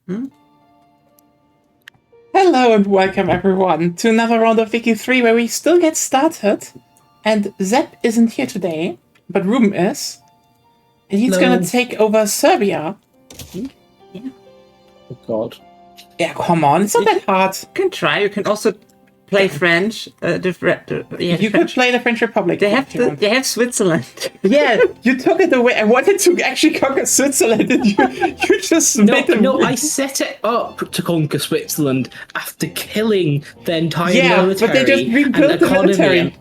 Hmm? Hello and welcome everyone to another round of Wiki 3 where we still get started. And Zep isn't here today, but Ruben is. And he's gonna take over Serbia. Yeah. Oh god. Yeah, come on, it's not that hard. You can try. You can also play French. You could play the French Republic. They have Switzerland. Yeah, you took it away. I wanted to actually conquer Switzerland, and you just made them. No, I set it up to conquer Switzerland after killing the entire military but they just rebuilt and the economy. military.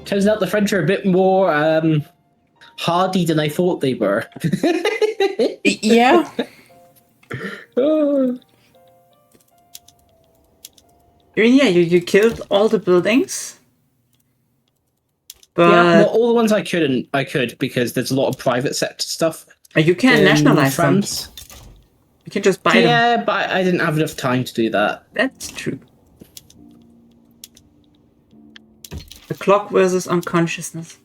Turns out the French are a bit more hardy than I thought they were. Yeah. I mean, yeah, you killed all the buildings. But Yeah, well, all the ones I could because there's a lot of private sector stuff. You can in nationalize France. them. You can just buy them. Yeah, but I didn't have enough time to do that. That's true. The clock versus unconsciousness.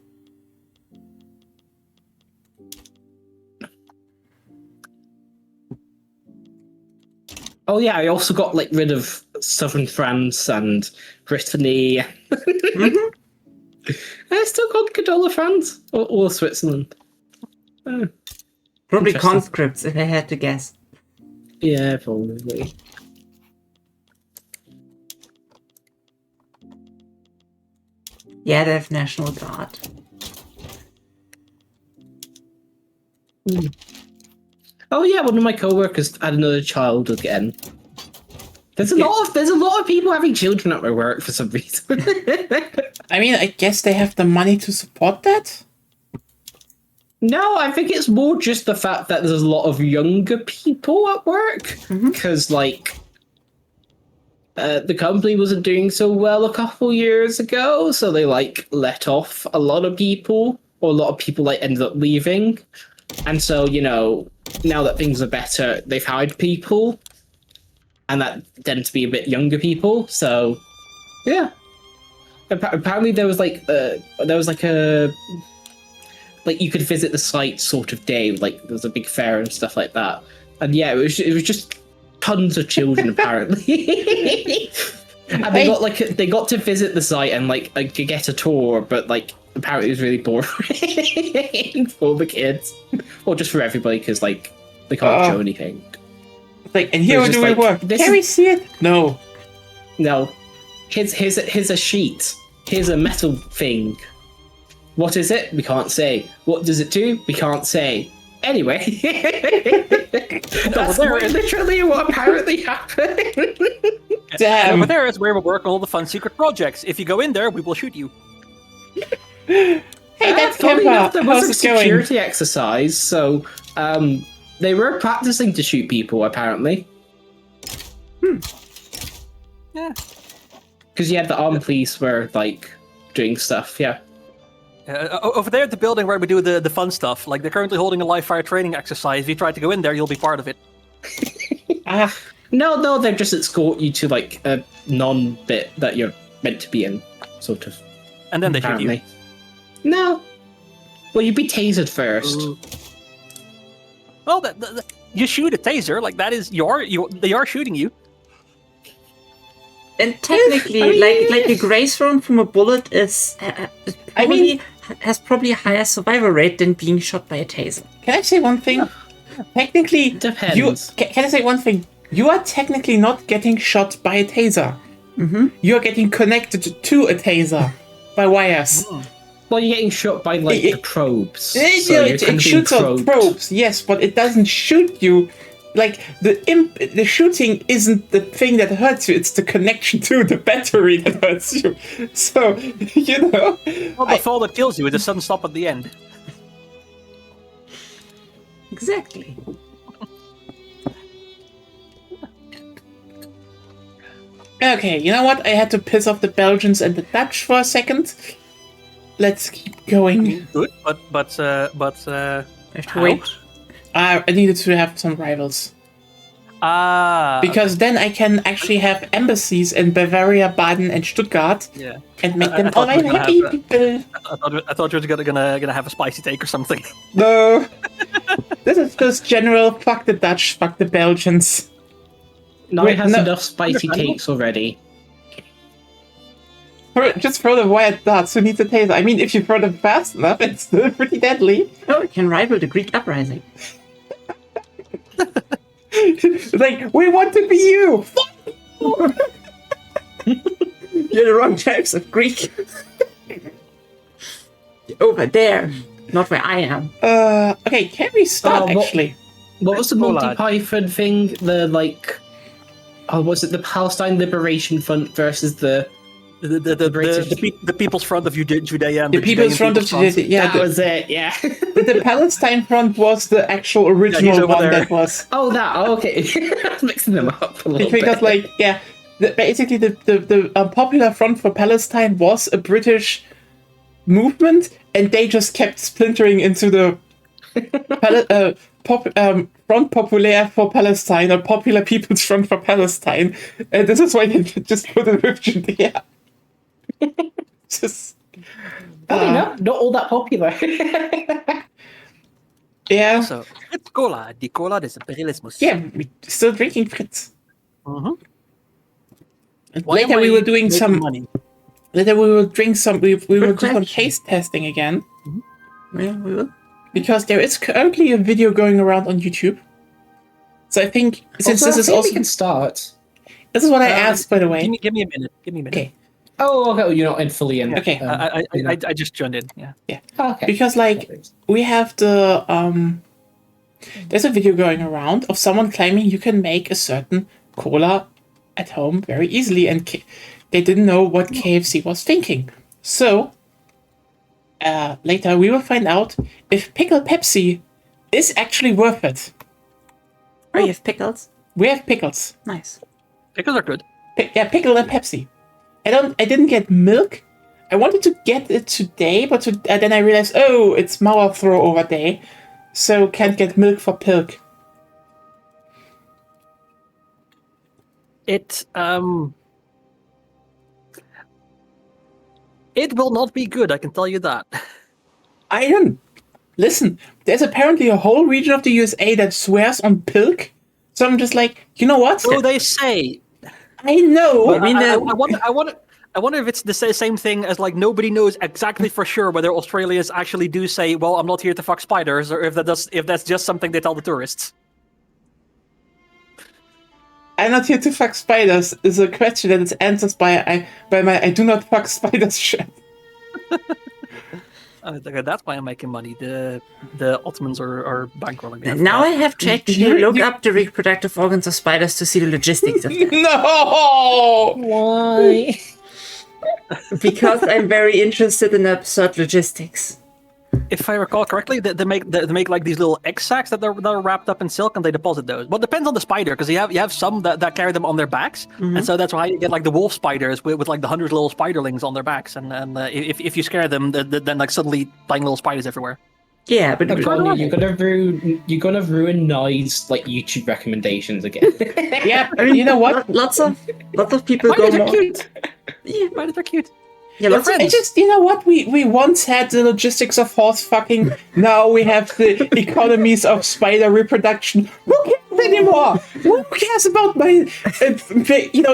Oh yeah, I also got rid of southern France and Brittany. Mm-hmm. I still conquered all of France or Switzerland. Probably Interesting. conscripts, if I had to guess. Yeah, probably. Yeah, they have National Guard. Oh yeah, one of my coworkers had another child again. There's a lot of people having children at my work for some reason. I mean, I guess they have the money to support that. No, I think it's more just the fact that there's a lot of younger people at work because the company wasn't doing so well a couple years ago, so they let off a lot of people, or a lot of people ended up leaving, and so now that things are better, they've hired people, and that tend to be a bit younger people. So yeah, apparently there was a you could visit the site sort of day, there was a big fair and stuff like that, and yeah, it was just tons of children apparently. And they got to visit the site and get a tour, but apparently it was really boring for the kids, or just for everybody, because they can't show anything. And here do we work? Can we see it? No. Here's a sheet. Here's a metal thing. What is it? We can't say. What does it do? We can't say. Anyway, that's literally what apparently happened. Damn. Over there is where we work on all the fun secret projects. If you go in there, we will shoot you. Hey, that's funny enough, there was How's a it going? security exercise, so they were practicing to shoot people apparently. Yeah. Because the armed police were doing stuff. Yeah. Over there at the building where we do the fun stuff, they're currently holding a live fire training exercise. If you try to go in there, you'll be part of it. No, they'll just escort you to a non-bit that you're meant to be in, sort of. And then they shoot Apparently. you. No. Well, you'd be tasered first. Well, you shoot a taser, that is they are shooting you. And technically, a graze round from a bullet is has probably a higher survival rate than being shot by a taser. Can I say one thing? Yeah. Technically, Depends. Can I say one thing? You are technically not getting shot by a taser. Mm-hmm. You are getting connected to a taser by wires. Well, you're getting shot by the probes. So It shoots out probes, yes, but it doesn't shoot you. The shooting isn't the thing that hurts you; it's the connection to the battery that hurts you. So Well, the fall that kills you with a sudden stop at the end. Exactly. Okay, you know what? I had to piss off the Belgians and the Dutch for a second. Let's keep going. Good, but how? Wait. I needed to have some rivals. Because then I can actually have embassies in Bavaria, Baden, and Stuttgart, Yeah. and make them I all thought you were gonna happy have, people. I thought you were gonna have a spicy take or something. No, This is just general fuck the Dutch, fuck the Belgians. Nine Wait, has no. enough spicy takes already. Just throw the wild darts. Who needs a taser? I mean, if you throw them fast enough, it's still pretty deadly. Oh, it can rival the Greek uprising. Like, we want to be you! You're the wrong types of Greek. Over there, not where I am. Okay, can we start, what- actually? What was the Cool, Monty lad. Python thing? The like, was it the Palestine Liberation Front versus the British? The People's Front of Judea and The People's Front of Judea, yeah. that was it. Yeah. The Palestine Front was the actual original over one there. that was. Oh, that. Oh, okay. I was mixing them up a little Because, bit. like, yeah, basically the Popular Front for Palestine was a British movement, and they just kept splintering into the Front Populaire for Palestine, or Popular People's Front for Palestine, and this is why they just put it with Judea. Just, not all that popular. yeah, So, Fritz Cola, die Cola des Imperialismus. yeah, we still drinking Fritz. Mhm. And Why am later we I were doing making some. money. Later we will drink some. We will do some question. taste testing again. Yeah, we will. Because there is currently a video going around on YouTube. So I think since this is also we can start. this is what I asked, by the way. Give me a minute. Give me a minute. Okay, Oh, okay. You're not in fully in. Okay. I just joined in. Yeah. Okay. because like we have the there's a video going around of someone claiming you can make a certain cola at home very easily, and they didn't know what KFC was thinking. So later we will find out if Pickle Pepsi is actually worth it. Oh, you have pickles? We have pickles. Nice. Pickles are good. Yeah, pickle and Pepsi. I didn't get milk. I wanted to get it today, but then I realized, oh, it's Mauer throw over day, so can't get milk for Pilk. It will not be good, I can tell you that. I don't listen. There's apparently a whole region of the USA that swears on Pilk, so I'm just like, you know what? So they say. I know. I mean, I wonder if it's the same thing as like nobody knows exactly for sure whether Australians actually do say, "Well, I'm not here to fuck spiders," or if that's just something they tell the tourists. I'm not here to fuck spiders is a question that is answered by my I do not fuck spiders shit. That's why I'm making money. The Ottomans are bankrolling me. now I have to actually look up the reproductive organs of spiders to see the logistics of that. No. Why? Because I'm very interested in absurd logistics. If I recall correctly, they make like these little egg sacs that are wrapped up in silk, and they deposit those. Well, it depends on the spider, because you have some that carry them on their backs, and so that's why you get like the wolf spiders with like the 100 little spiderlings on their backs, and if you scare them, then like suddenly tiny little spiders everywhere. Yeah, but Johnny, you're gonna ruin Nye's like YouTube recommendations again. Yeah, I mean, you know what? Lots of people go Spiders are more. cute. Yeah, Spiders are cute. yeah, lots of I just, you know what? We once had the logistics of horse fucking. Now we have the economies of spider reproduction. Who cares anymore? Who cares about my,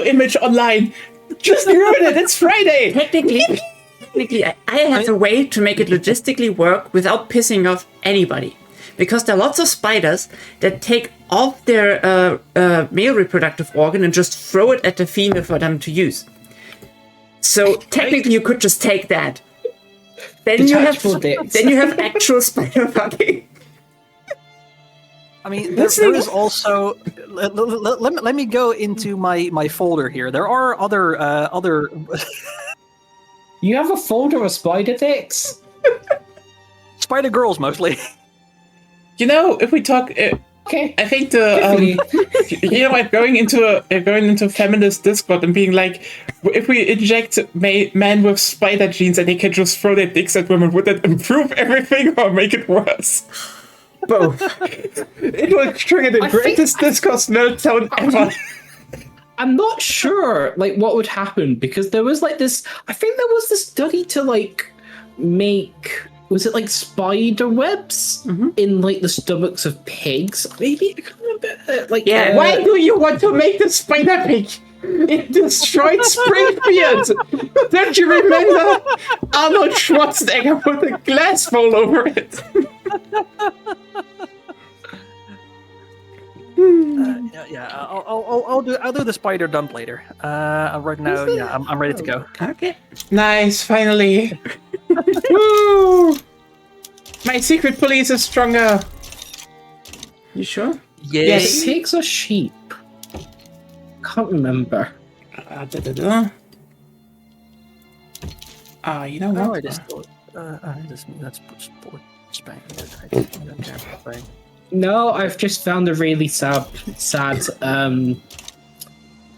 image online? Just ruin it. It's Friday. Technically, I have a way to make it logistically work without pissing off anybody. Because there are lots of spiders that take off their male reproductive organ and just throw it at the female for them to use. So technically, you could just take that. Then Detachable dicks. then you have actual spider fucking. I mean, there is also. Let me go into my folder here. There are other. You have a folder of spider dicks? Spider girls mostly. You know, if we talk, Okay. I think you know what, going into feminist Discord and being like, if we inject men with spider genes and they can just throw their dicks at women, would that improve everything or make it worse? Both. It will trigger the greatest discourse meltdown ever. I'm not sure like what would happen because there was like this. I think there was this study to like make was it like spider webs in like the stomachs of pigs? Maybe I can't remember. Like Yeah. Why do you want to make the spider pig? It destroyed Springfield! Don't you remember? Arnold Schwarzenegger put a glass bowl over it. I'll do the spider dump later. Right now, yeah, I'm ready to go. Okay. Nice, finally. Woo! My secret police is stronger. You sure? Yes. Pigs or sheep? Can't remember. You know No, what? I just thought. That's sport spank. No, I've just found a really sad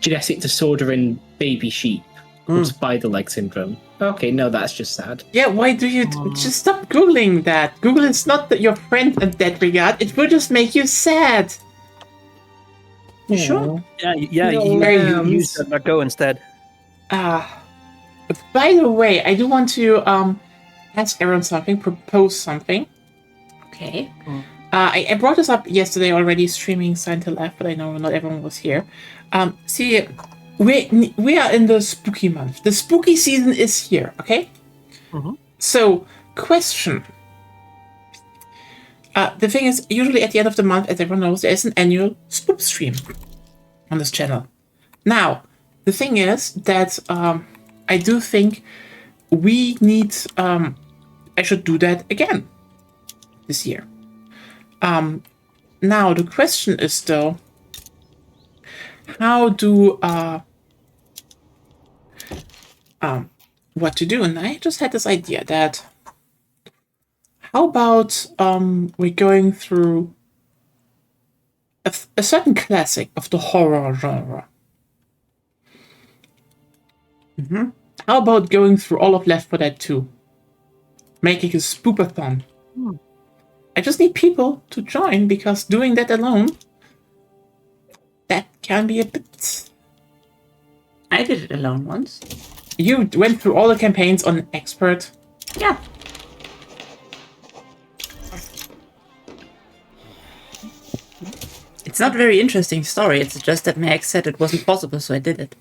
genetic disorder in baby sheep called spider leg syndrome. Okay, no, that's just sad. Yeah, why do you just stop googling that? Google is not your friend in that regard. It will just make you sad. You sure? Yeah, No, you use that go instead. By the way, I do want to ask everyone something, propose something. Okay. I brought this up yesterday already, streaming Silent Hill F, but I know not everyone was here. See, we are in the spooky month. The spooky season is here, okay? So, question. The thing is, usually at the end of the month, as everyone knows, there is an annual spook stream on this channel. Now, the thing is that I do think we need... I should do that again this year. Now, the question is, though, how do... what to do? And I just had this idea that... How about we're going through a certain classic of the horror genre? How about going through all of Left 4 Dead 2? Making a spookathon. I just need people to join, because doing that alone, that can be a bit... I did it alone once. You went through all the campaigns on Expert. Yeah. It's not a very interesting story. It's just that my ex said it wasn't possible, so I did it.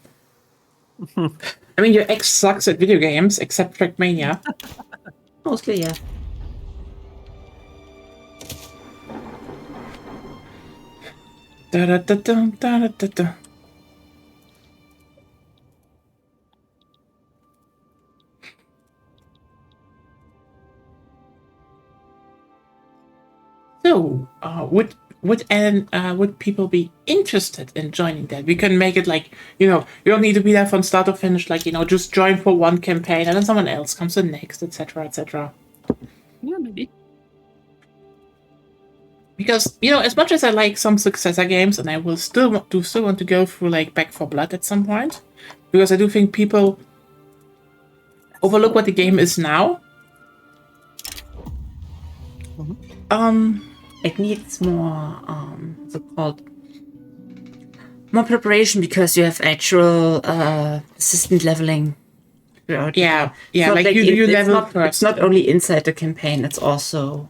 I mean, your ex sucks at video games, except Trackmania. Mostly, yeah. Da-da-da-da-da-da-da. So, would people be interested in joining that? We can make it like, you don't need to be there from start to finish. Like, just join for one campaign, and then someone else comes in next, etc., etc. Yeah, maybe. Because as much as I like some successor games, and I will still want to go through like Back 4 Blood at some point, because I do think people overlook what the game is now. It needs more, what's it called? More preparation, because you have actual assistant leveling. Yeah, It's not like you level first. It's not only inside the campaign, it's also...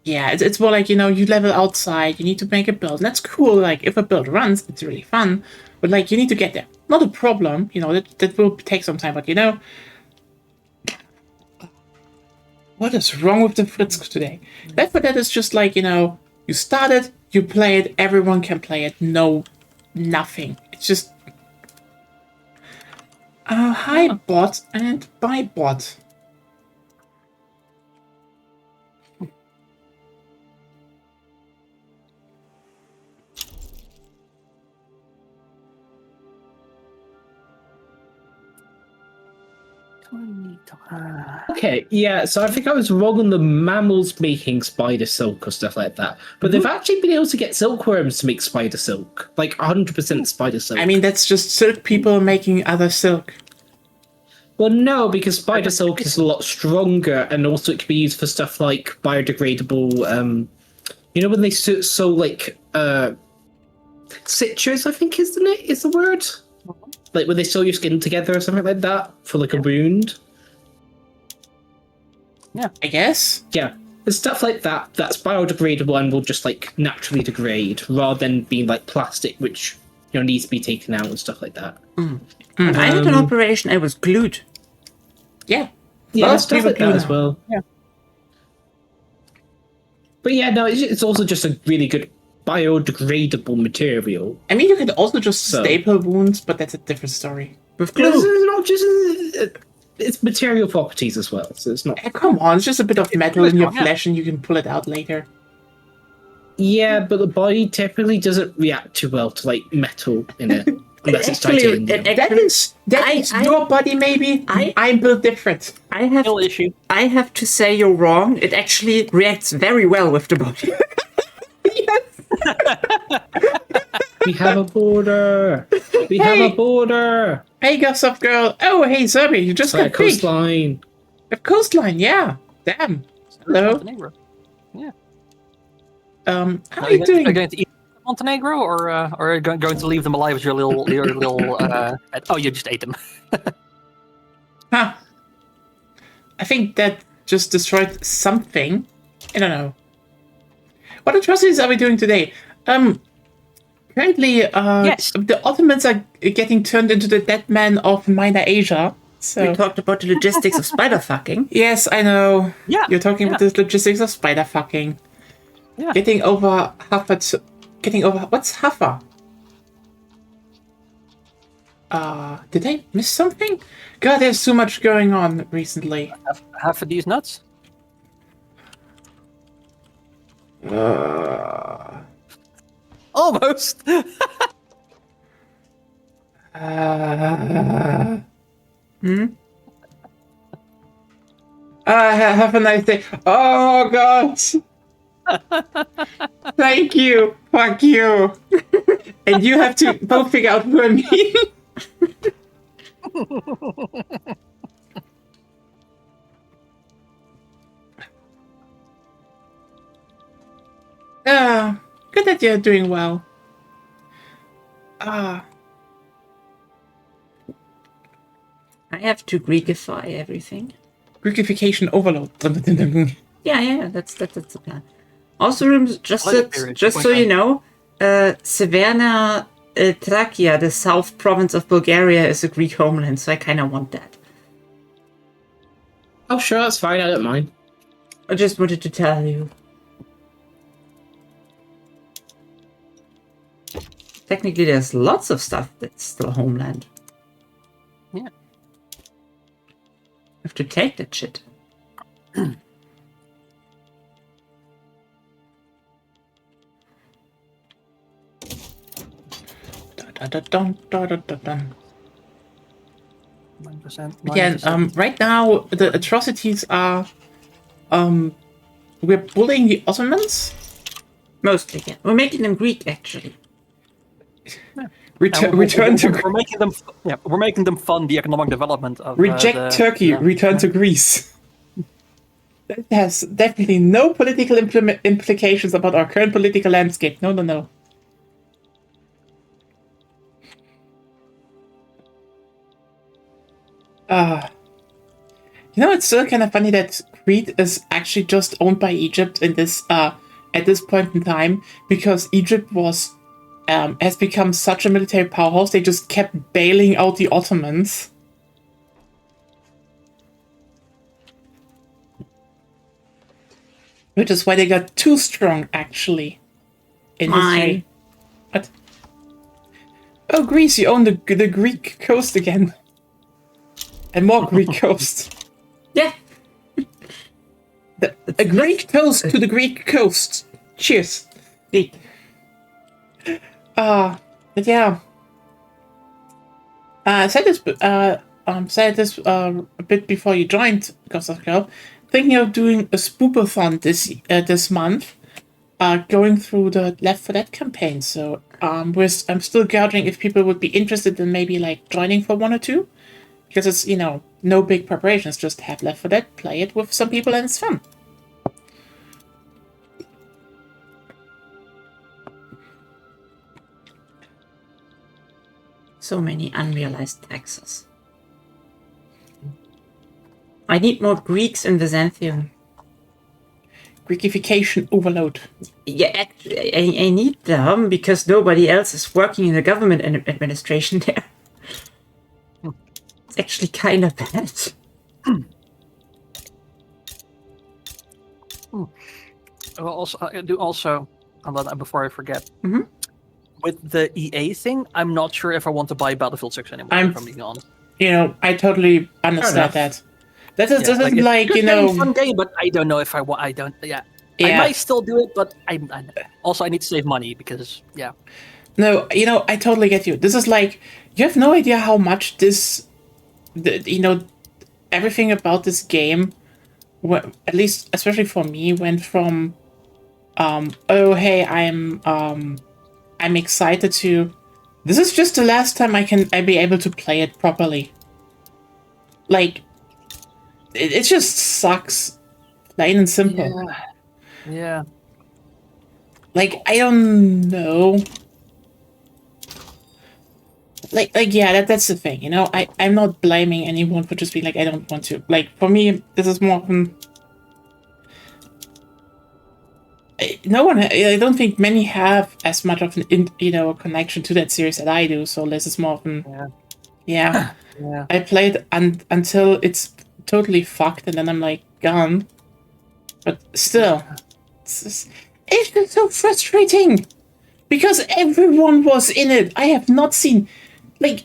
Yeah, it's more like, you level outside, you need to make a build. And that's cool, like, if a build runs, it's really fun. But, like, you need to get there. Not a problem, that will take some time, but, what is wrong with the Fritz today? Left 4 Dead is just like, you start it, you play it, everyone can play it. No, nothing. It's just... hi, bot, and bye, bot. Okay, yeah, so I think I was wrong on the mammals making spider silk or stuff like that. But they've actually been able to get silkworms to make spider silk. Like 100% spider silk. I mean, that's just silk people making other silk. Well, no, because spider silk is a lot stronger, and also it can be used for stuff like biodegradable, when they sew like, citrus, I think is the word? Like when they sew your skin together or something like that for like a wound. I guess. Yeah. There's stuff like that that's biodegradable and will just like naturally degrade rather than being like plastic, which needs to be taken out and stuff like that. I had an operation. I was glued. Yeah. Yeah, Well, stuff people like that do as now. well. Yeah. But yeah, no, it's also just a really good biodegradable material. I mean, you can also just So- staple wounds, but that's a different story. With It's glue. not just it's material properties as well, so it's not. Come on, it's just a bit of metal in your Yeah. flesh and you can pull it out later. Yeah, but the body typically doesn't react too well to like metal in it, unless it's titanium. That is your body, maybe. I'm built different. Still issue. I have to say you're wrong. It actually reacts very well with the body. We have a border. We have a border. Hey, Gossip Girl. Oh, hey, Zerby, you just It's like a got big. coastline. A coastline, yeah. Damn. Hello. Montenegro. How Are are you doing? going to eat Montenegro, or are you going to leave them alive with your little pet? Oh, you just ate them. Huh. I think that just destroyed something. I don't know. What atrocities are we doing today? Currently, Yes. the Ottomans are getting turned into the dead men of Minor Asia. We So, talked about the logistics of spider fucking. yes, I know. Yeah, You're talking about the logistics of spider fucking. Yeah. Getting over what's Huffer? Did I miss something? God, there's so much going on recently. Half of these nuts. Almost. Have a nice day. Oh God! Thank you. Fuck you. And you have to both figure out who I mean. Good that you're doing well. I have to Greekify everything. Greekification overload. Yeah, that's the plan. Also, just I like that, period, just so 2.9. you know, Severna Trachia, the south province of Bulgaria, is a Greek homeland, so I kind of want that. Oh, sure, that's fine. I don't mind. I just wanted to tell you. Technically, there's lots of stuff that's still homeland. Yeah. Have to take that shit. $9%. Yeah, right now the atrocities are we're bullying the Ottomans. Mostly, yeah. We're making them Greek, actually. Return to We're making them. Yeah, we're making them fund the economic development of. reject Turkey, return to Greece. That has definitely no political implications about our current political landscape. No, no, no. It's still kind of funny that Crete is actually just owned by Egypt in this at this point in time, because Egypt was has become such a military powerhouse. They just kept bailing out the Ottomans. Which is why they got too strong, actually. In history. What? Oh, Greece, you own the Greek coast again. And more Greek coast. Yeah. A Greek toast to the Greek coast. Cheers. Greek. But yeah. Said this a bit before you joined, Gossip Girl. Thinking of doing a spoopathon this month, going through the Left 4 Dead campaign. So I'm still gauging if people would be interested in maybe like joining for 1 or 2, because it's no big preparations, just have Left 4 Dead, play it with some people, and it's fun. So many unrealized taxes. I need more Greeks in Byzantium. Greekification overload. Yeah, actually, I need them because nobody else is working in the government administration there. It's actually kind of bad. I do also, before I forget, Mhm. with the EA thing, I'm not sure if I want to buy Battlefield 6 anymore, if I'm being honest. You know, I totally understand enough. that. That is Yeah, just like, it's you good game, know, fun game, but I don't know if I want. I don't. Yeah. I Yeah. might still do it, but I also I need to save money because no, you know, I totally get you. This is like, you have no idea how much you know, everything about this game, at least, especially for me, went from, oh, hey, I'm excited to, this is just the last time I'll be able to play it properly. Like, it just sucks. Plain and simple. yeah. Like, I don't know. Like yeah, that's the thing, you know? I'm not blaming anyone for just being like, I don't want to. Like, for me, this is more no one, I don't think many have as much of an, you know, connection to that series that I do, so this is more of yeah. Yeah. I played until it's totally fucked, and then I'm like, gone. But still, it's just so frustrating because everyone was in it. I have not seen, like,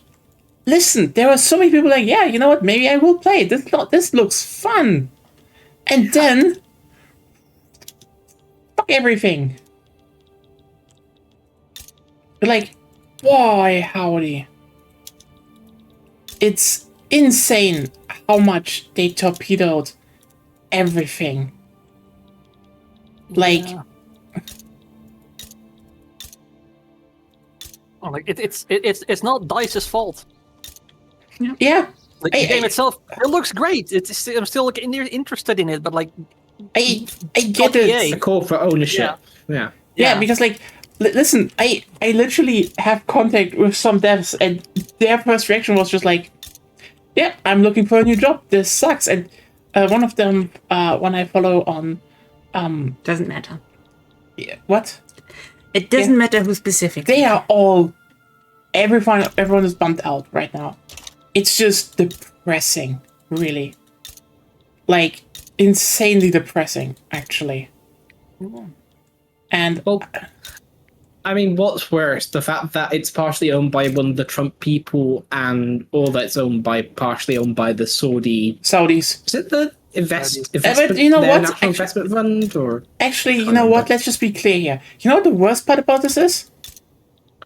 listen, there are so many people like, yeah, you know what? Maybe I will play. This looks fun, and then fuck everything. Like, boy, howdy. It's insane how much they torpedoed everything. Like, Yeah. Oh, like it's not DICE's fault. yeah, Like the game itself, it looks great. I'm still like interested in it, but like I get Not EA. it. The call for ownership. Yeah. Yeah, because like, listen, I literally have contact with some devs, and their first reaction was just like, "Yeah, I'm looking for a new job. This sucks." And one of them, one I follow on, Doesn't matter. yeah, what? It doesn't matter who specific. They are all, everyone is bummed out right now. It's just depressing, really. Like, insanely depressing, actually. And Well, I mean, what's worse, the fact that it's partially owned by one of the Trump people, or that it's partially owned by the Saudi. Saudis. Is it the But investment? you know their what? National Investment Fund, or Actually, you know what? Let's just be clear here. You know what the worst part about this is?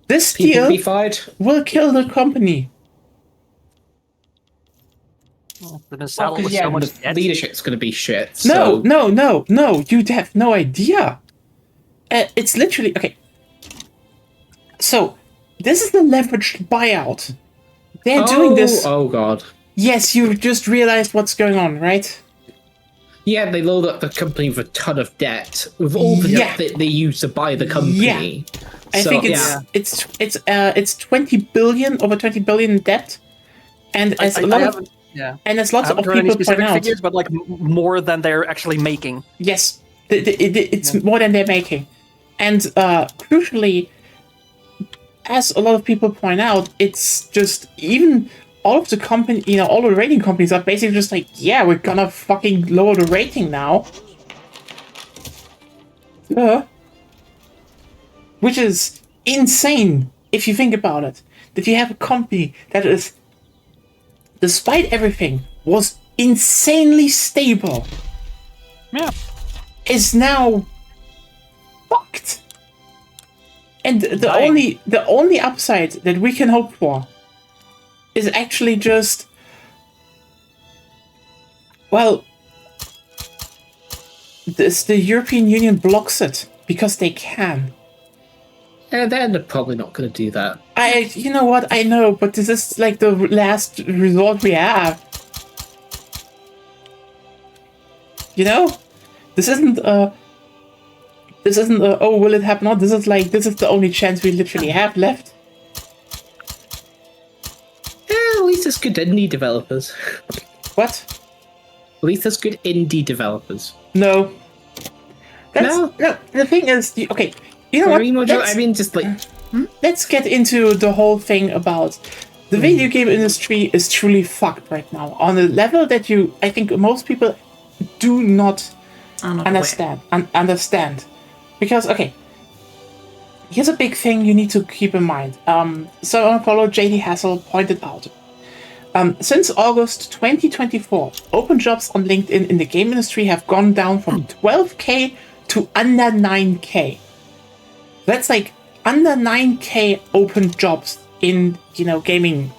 This people deal be fired? will kill the company. they've been saddled with Yeah, so much the debt. leadership's going to be shit. No, so- no. You have no idea. It's literally okay. So, this is the leveraged buyout. They're doing this. Oh god. Yes, you just realized what's going on, right? Yeah, they load up the company with a ton of debt, with all the Yeah. debt that they use to buy the company. I So, think yeah. it's 20 billion, over 20 billion in debt, and as I a lot of haven't, yeah. and as I lots of haven't heard any people point specific out, figures, but like more than they're actually making. yes, it's more than they're making, and crucially, as a lot of people point out, it's just even all of the company, you know, all the rating companies are basically just like, yeah, we're gonna fucking lower the rating now. Which is insane if you think about it. That you have a company that is, despite everything, was insanely stable, Yeah. is now fucked. And the Dying. only upside that we can hope for is actually just, well, the European Union blocks it because they can. Yeah, they're probably not going to do that. You know what? I know, but this is like the last resort we have. You know, this isn't oh, will it happen? No, this is the only chance we literally have left. Yeah, at least it's good indie developers. What? At least there's good indie developers. No. No. The thing is, okay. You know what? Let's get into the whole thing about the video game industry is truly fucked right now on a level that I think most people do not understand. Because, okay, here's a big thing you need to keep in mind. So follow JD Hassel pointed out. Since August 2024, open jobs on LinkedIn in the game industry have gone down from 12K to under 9K. That's like under 9K open jobs in, gaming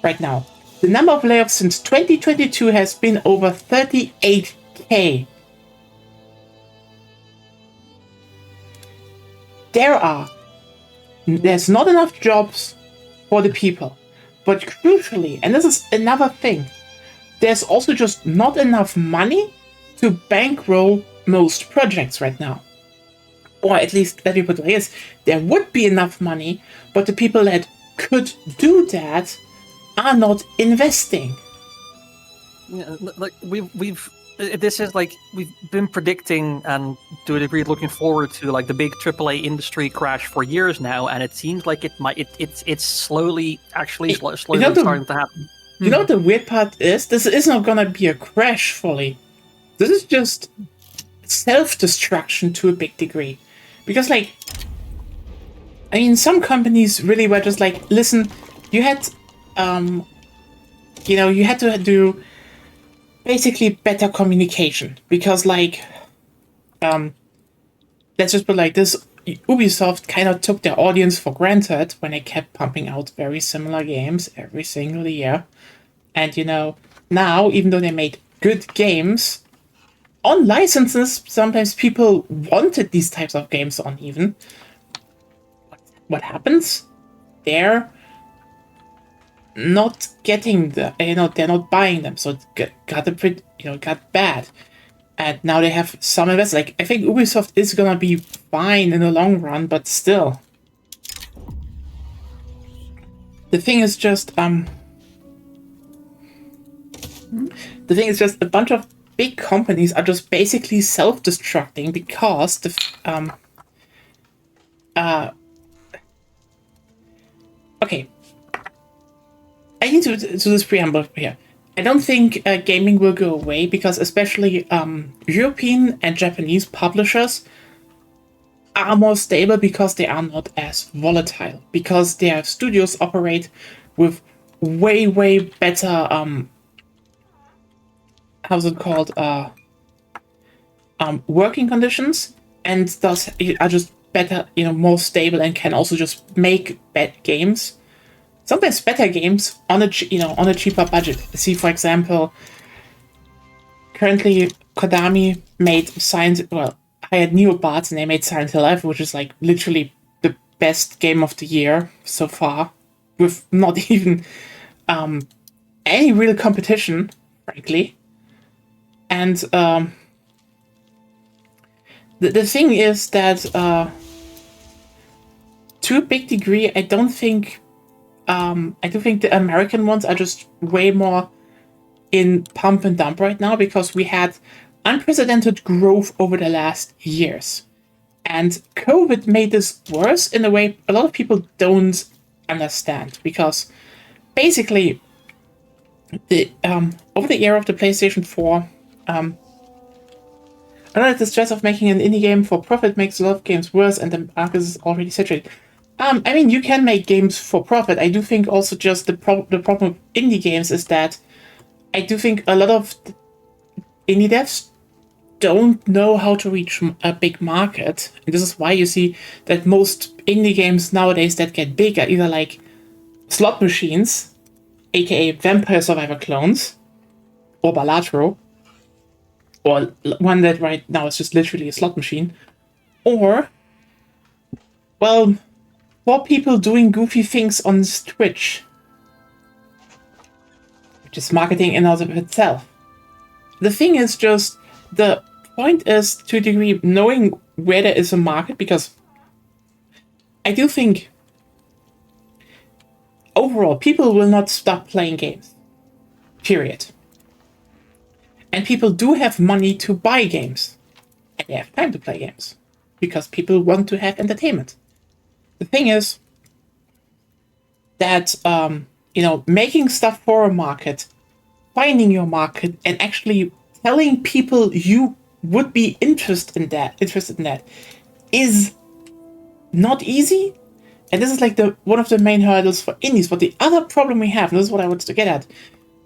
right now. The number of layoffs since 2022 has been over 38K. There's not enough jobs for the people. But crucially, and this is another thing, there's also just not enough money to bankroll most projects right now. Or at least, let me put it like this, there would be enough money, but the people that could do that are not investing. Yeah, like we've been predicting and to a degree looking forward to like the big AAA industry crash for years now, and it seems like it's slowly starting to happen. You know what the weird part is? This is not gonna be a crash fully. This is just self-destruction to a big degree. Because some companies really were just like, listen, you had you had to do basically better communication, because let's just put like this, Ubisoft kind of took their audience for granted when they kept pumping out very similar games every single year. And now, even though they made good games on licenses, sometimes people wanted these types of games on even. What happens? They're not getting they're not buying them, so it got bad, and now they have some investors. Like, I think Ubisoft is gonna be fine in the long run, but still, the thing is just a bunch of big companies are just basically self-destructing because okay. I need to do this preamble here. I don't think gaming will go away, because especially European and Japanese publishers are more stable because they are not as volatile, because their studios operate with way, way better, working conditions, and thus are just better, more stable, and can also just make bad games. Sometimes better games on a cheaper budget. See, for example, currently Konami hired Neobards, and they made Silent Hill Live, which is like literally the best game of the year so far, with not even any real competition, frankly. And the thing is that to a big degree, I do think the American ones are just way more in pump and dump right now, because we had unprecedented growth over the last years. And COVID made this worse in a way a lot of people don't understand, because basically over the era of the PlayStation 4, I know that the stress of making an indie game for profit makes a lot of games worse, and the market is already saturated. You can make games for profit. I do think also just the problem with indie games is that I do think a lot of indie devs don't know how to reach a big market. And this is why you see that most indie games nowadays that get big are either like slot machines, aka Vampire Survivor clones, or Balatro, or one that right now is just literally a slot machine, or, well, 4 people doing goofy things on Twitch, which is marketing in and of itself. The thing is just, the point is, to a degree, knowing where there is a market, because I do think overall people will not stop playing games. Period. And people do have money to buy games. And they have time to play games. Because people want to have entertainment. The thing is that, making stuff for a market, finding your market, and actually telling people you would be interested in that is not easy. And this is like one of the main hurdles for indies. But the other problem we have, and this is what I wanted to get at,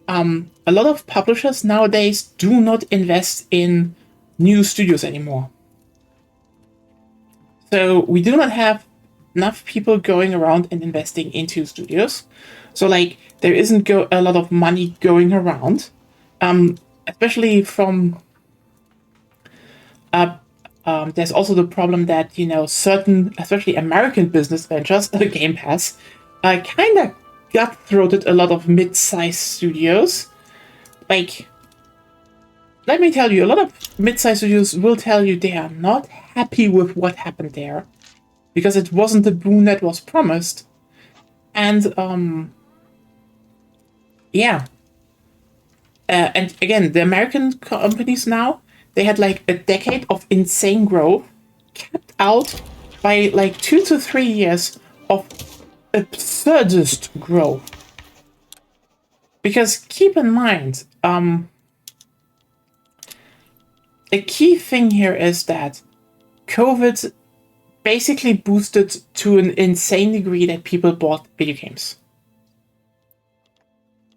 a lot of publishers nowadays do not invest in new studios anymore. So we do not have enough people going around and investing into studios. So like there isn't a lot of money going around, especially from. There's also the problem that certain, especially American business ventures, Game Pass, kind of gut-throated a lot of mid-sized studios. Like, let me tell you, a lot of mid-sized studios will tell you they are not happy with what happened there, because it wasn't the boon that was promised. And and again, the American companies now, they had like a decade of insane growth, capped out by like 2 to 3 years of absurdist growth. Because keep in mind, the key thing here is that COVID basically boosted to an insane degree that people bought video games.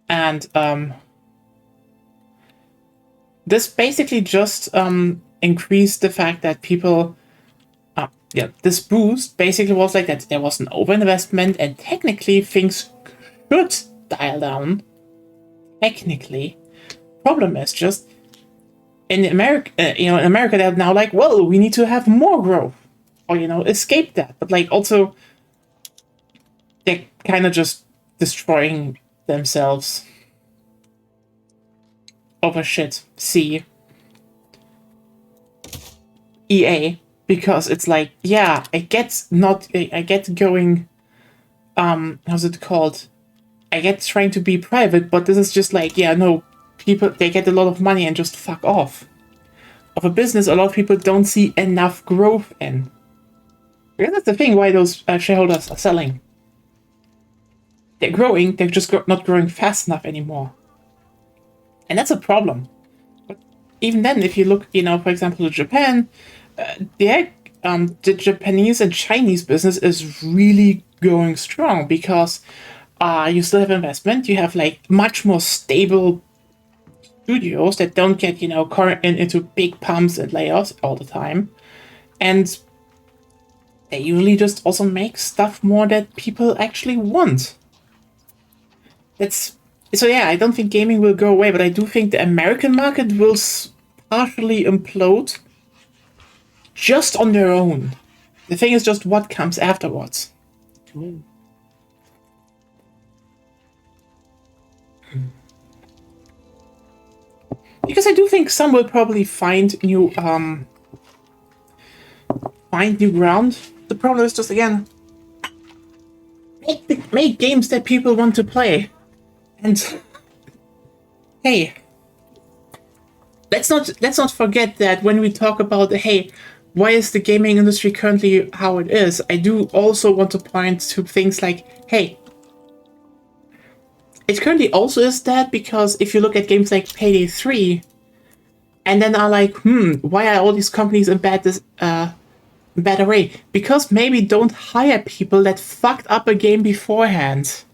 And this basically just increased the fact that people, this boost basically was like that there was an overinvestment and technically things should dial down. Technically. Problem is just, in America, they're now like, well, we need to have more growth. Or, escape that. But like also, they're kind of just destroying themselves over shit. See EA, because it's like, yeah, I get going, how's it called? I get trying to be private, but this is just like, yeah, no, people, they get a lot of money and just fuck off. Of a business, a lot of people don't see enough growth in. Because that's the thing why those shareholders are selling. They're growing, they're just not growing fast enough anymore. And that's a problem. But even then, if you look, for example, to Japan, the Japanese and Chinese business is really going strong because you still have investment, you have like much more stable studios that don't get, into big pumps and layoffs all the time. And they usually just also make stuff more that people actually want. So yeah, I don't think gaming will go away, but I do think the American market will partially implode just on their own. The thing is just what comes afterwards. Because I do think some will probably find new ground. The problem is just, again, make games that people want to play. And hey, let's not forget that when we talk about why is the gaming industry currently how it is, I do also want to point to things like, hey, it currently also is that because if you look at games like Payday 3, and then are like, why are all these companies in bad array? Because maybe don't hire people that fucked up a game beforehand.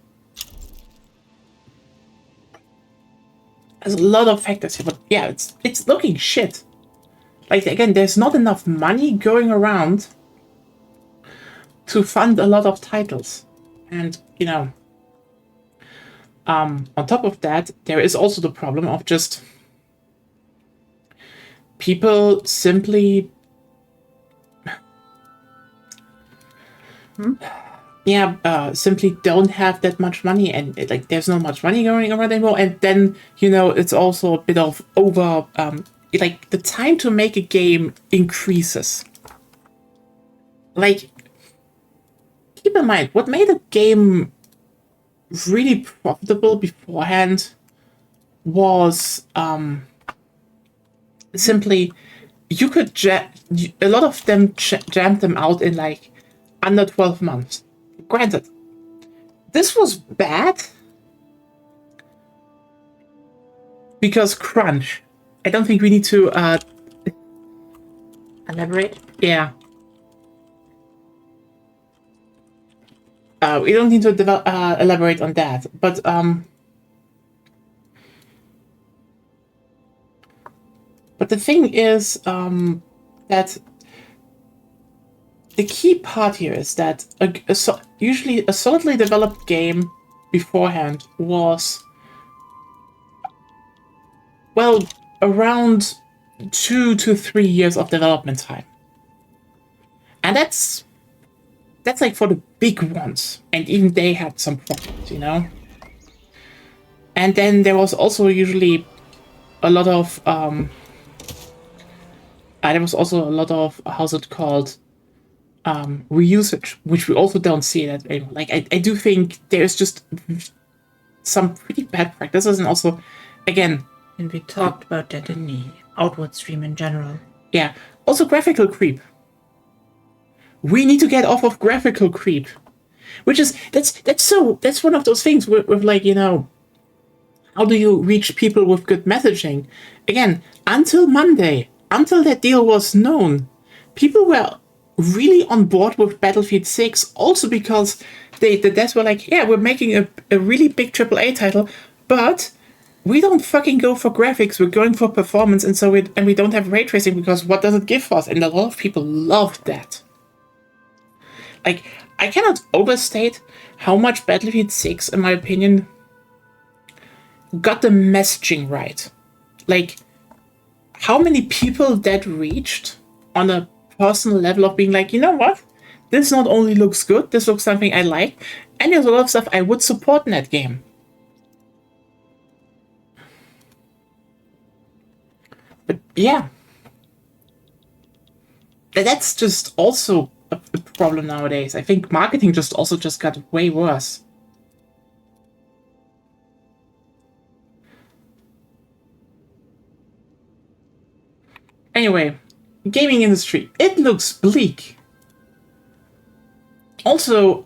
There's a lot of factors here, but yeah, it's looking shit. Like, again, there's not enough money going around to fund a lot of titles. And, on top of that, there is also the problem of just people simply simply don't have that much money, and there's not much money going around anymore. And then it's also a bit of over the time to make a game increases. Like, keep in mind what made a game really profitable beforehand was simply you could a lot of them jammed them out in like under 12 months. Granted, this was bad because crunch. I don't think we need to Elaborate. yeah. We don't need to elaborate on that, but the thing is that the key part here is that usually a solidly developed game beforehand was, well, around 2 to 3 years of development time. And that's like for the big ones. And even they had some problems, you know? And then there was also usually a lot of how's it called, reusage, which we also don't see that anymore. Like I do think there's just some pretty bad practices, and also, again, And we talked about that in the Outward stream in general. yeah, also graphical creep. We need to get off of graphical creep, which is that's one of those things with like, you know, how do you reach people with good messaging? Again, until Monday, until that deal was known, people were really on board with Battlefield 6, also because the devs were like, yeah, we're making a really big AAA title, but we don't fucking go for graphics, we're going for performance, and so we don't have ray tracing, because what does it give us? And a lot of people loved that. Like, I cannot overstate how much Battlefield 6, in my opinion, got the messaging right. Like, how many people that reached on a personal level of being like, you know what? This not only looks good, this looks something I like, and there's a lot of stuff I would support in that game. But yeah. That's just also a problem nowadays. I think marketing just got way worse. Anyway, gaming industry, it looks bleak. Also,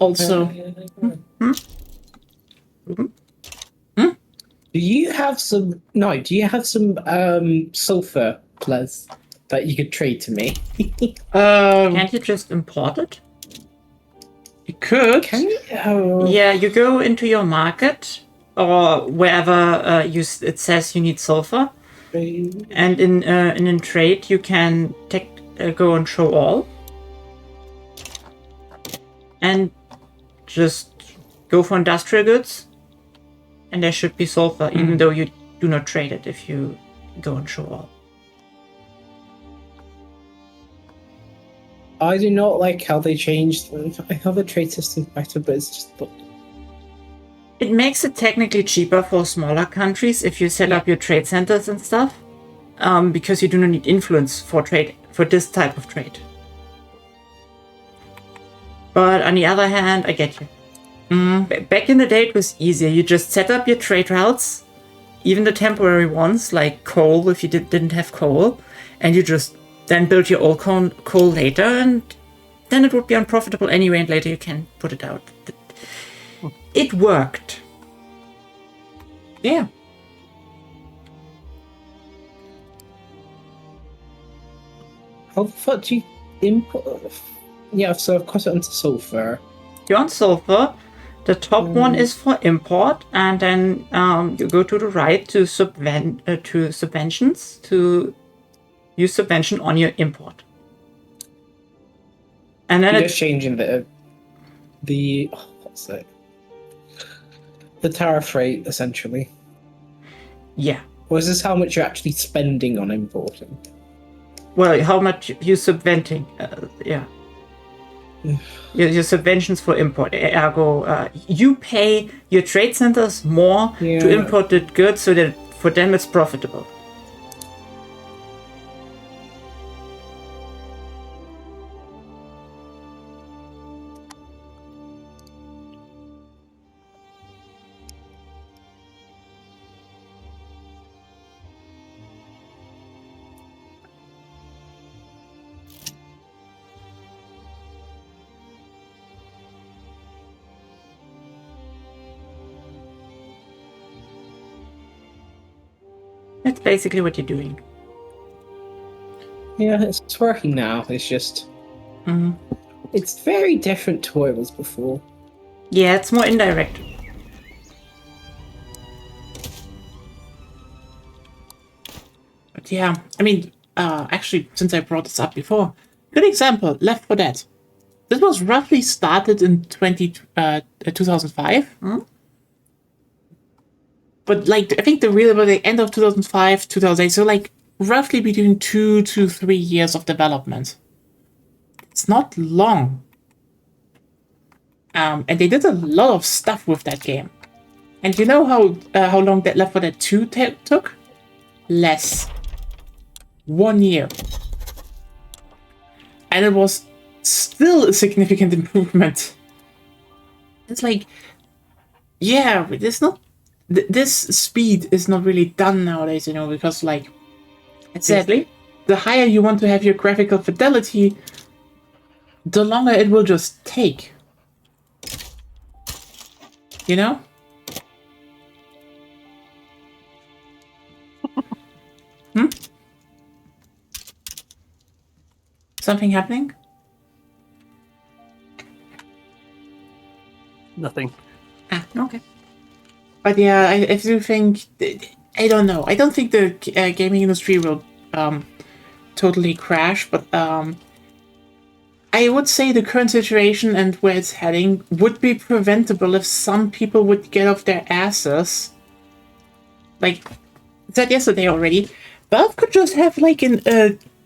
Do you have some sulfur plus that you could trade to me? Can't you just import it? you could. Can you? Oh. Yeah, you go into your market or wherever it says you need sulfur, and in trade you can go on show all, and just go for industrial goods, and there should be sulfur, even though you do not trade it if you go on show all. I do not like how they changed. I have the trade system better, but it's just. It makes it technically cheaper for smaller countries if you set up your trade centers and stuff, because you do not need influence for this type of trade. But on the other hand, I get you. Back in the day, it was easier. You just set up your trade routes, even the temporary ones, like coal if you didn't have coal, and you just then build your old coal later, and then it would be unprofitable anyway, and later you can put it out. It worked. Yeah. How the fuck do you import? Yeah, so I've cut it onto sulfur. You're on sulfur. The top one is for import, and then you go to the right to subventions, to use subvention on your import. And then You're just changing the what's it? The tariff rate, essentially. yeah. Or is this how much you're actually spending on importing? Well, how much you subventing? Yeah. Your subventions for import. Ergo, you pay your trade centers more to import the goods, so that for them it's profitable. That's basically what you're doing. Yeah, it's working now. It's just it's very different to what it was before. Yeah, it's more indirect. But yeah, I mean, actually, since I brought this up before, good example, Left 4 Dead. This was roughly started in 2005. But like, I think the real about the end of 2005, 2008, so like roughly between 2 to 3 years of development. It's not long. And they did a lot of stuff with that game. And you know how long that Left 4 Dead 2 took? Less. 1 year. And it was still a significant improvement. It's like, yeah, it's not. This speed is not really done nowadays, you know, because like, sadly, the higher you want to have your graphical fidelity, the longer it will just take. You know? Something happening? Nothing. Ah, okay. But yeah, I do think... I don't know. I don't think the gaming industry will totally crash, but I would say the current situation and where it's heading would be preventable if some people would get off their asses. Like, I said yesterday already, Valve could just have like an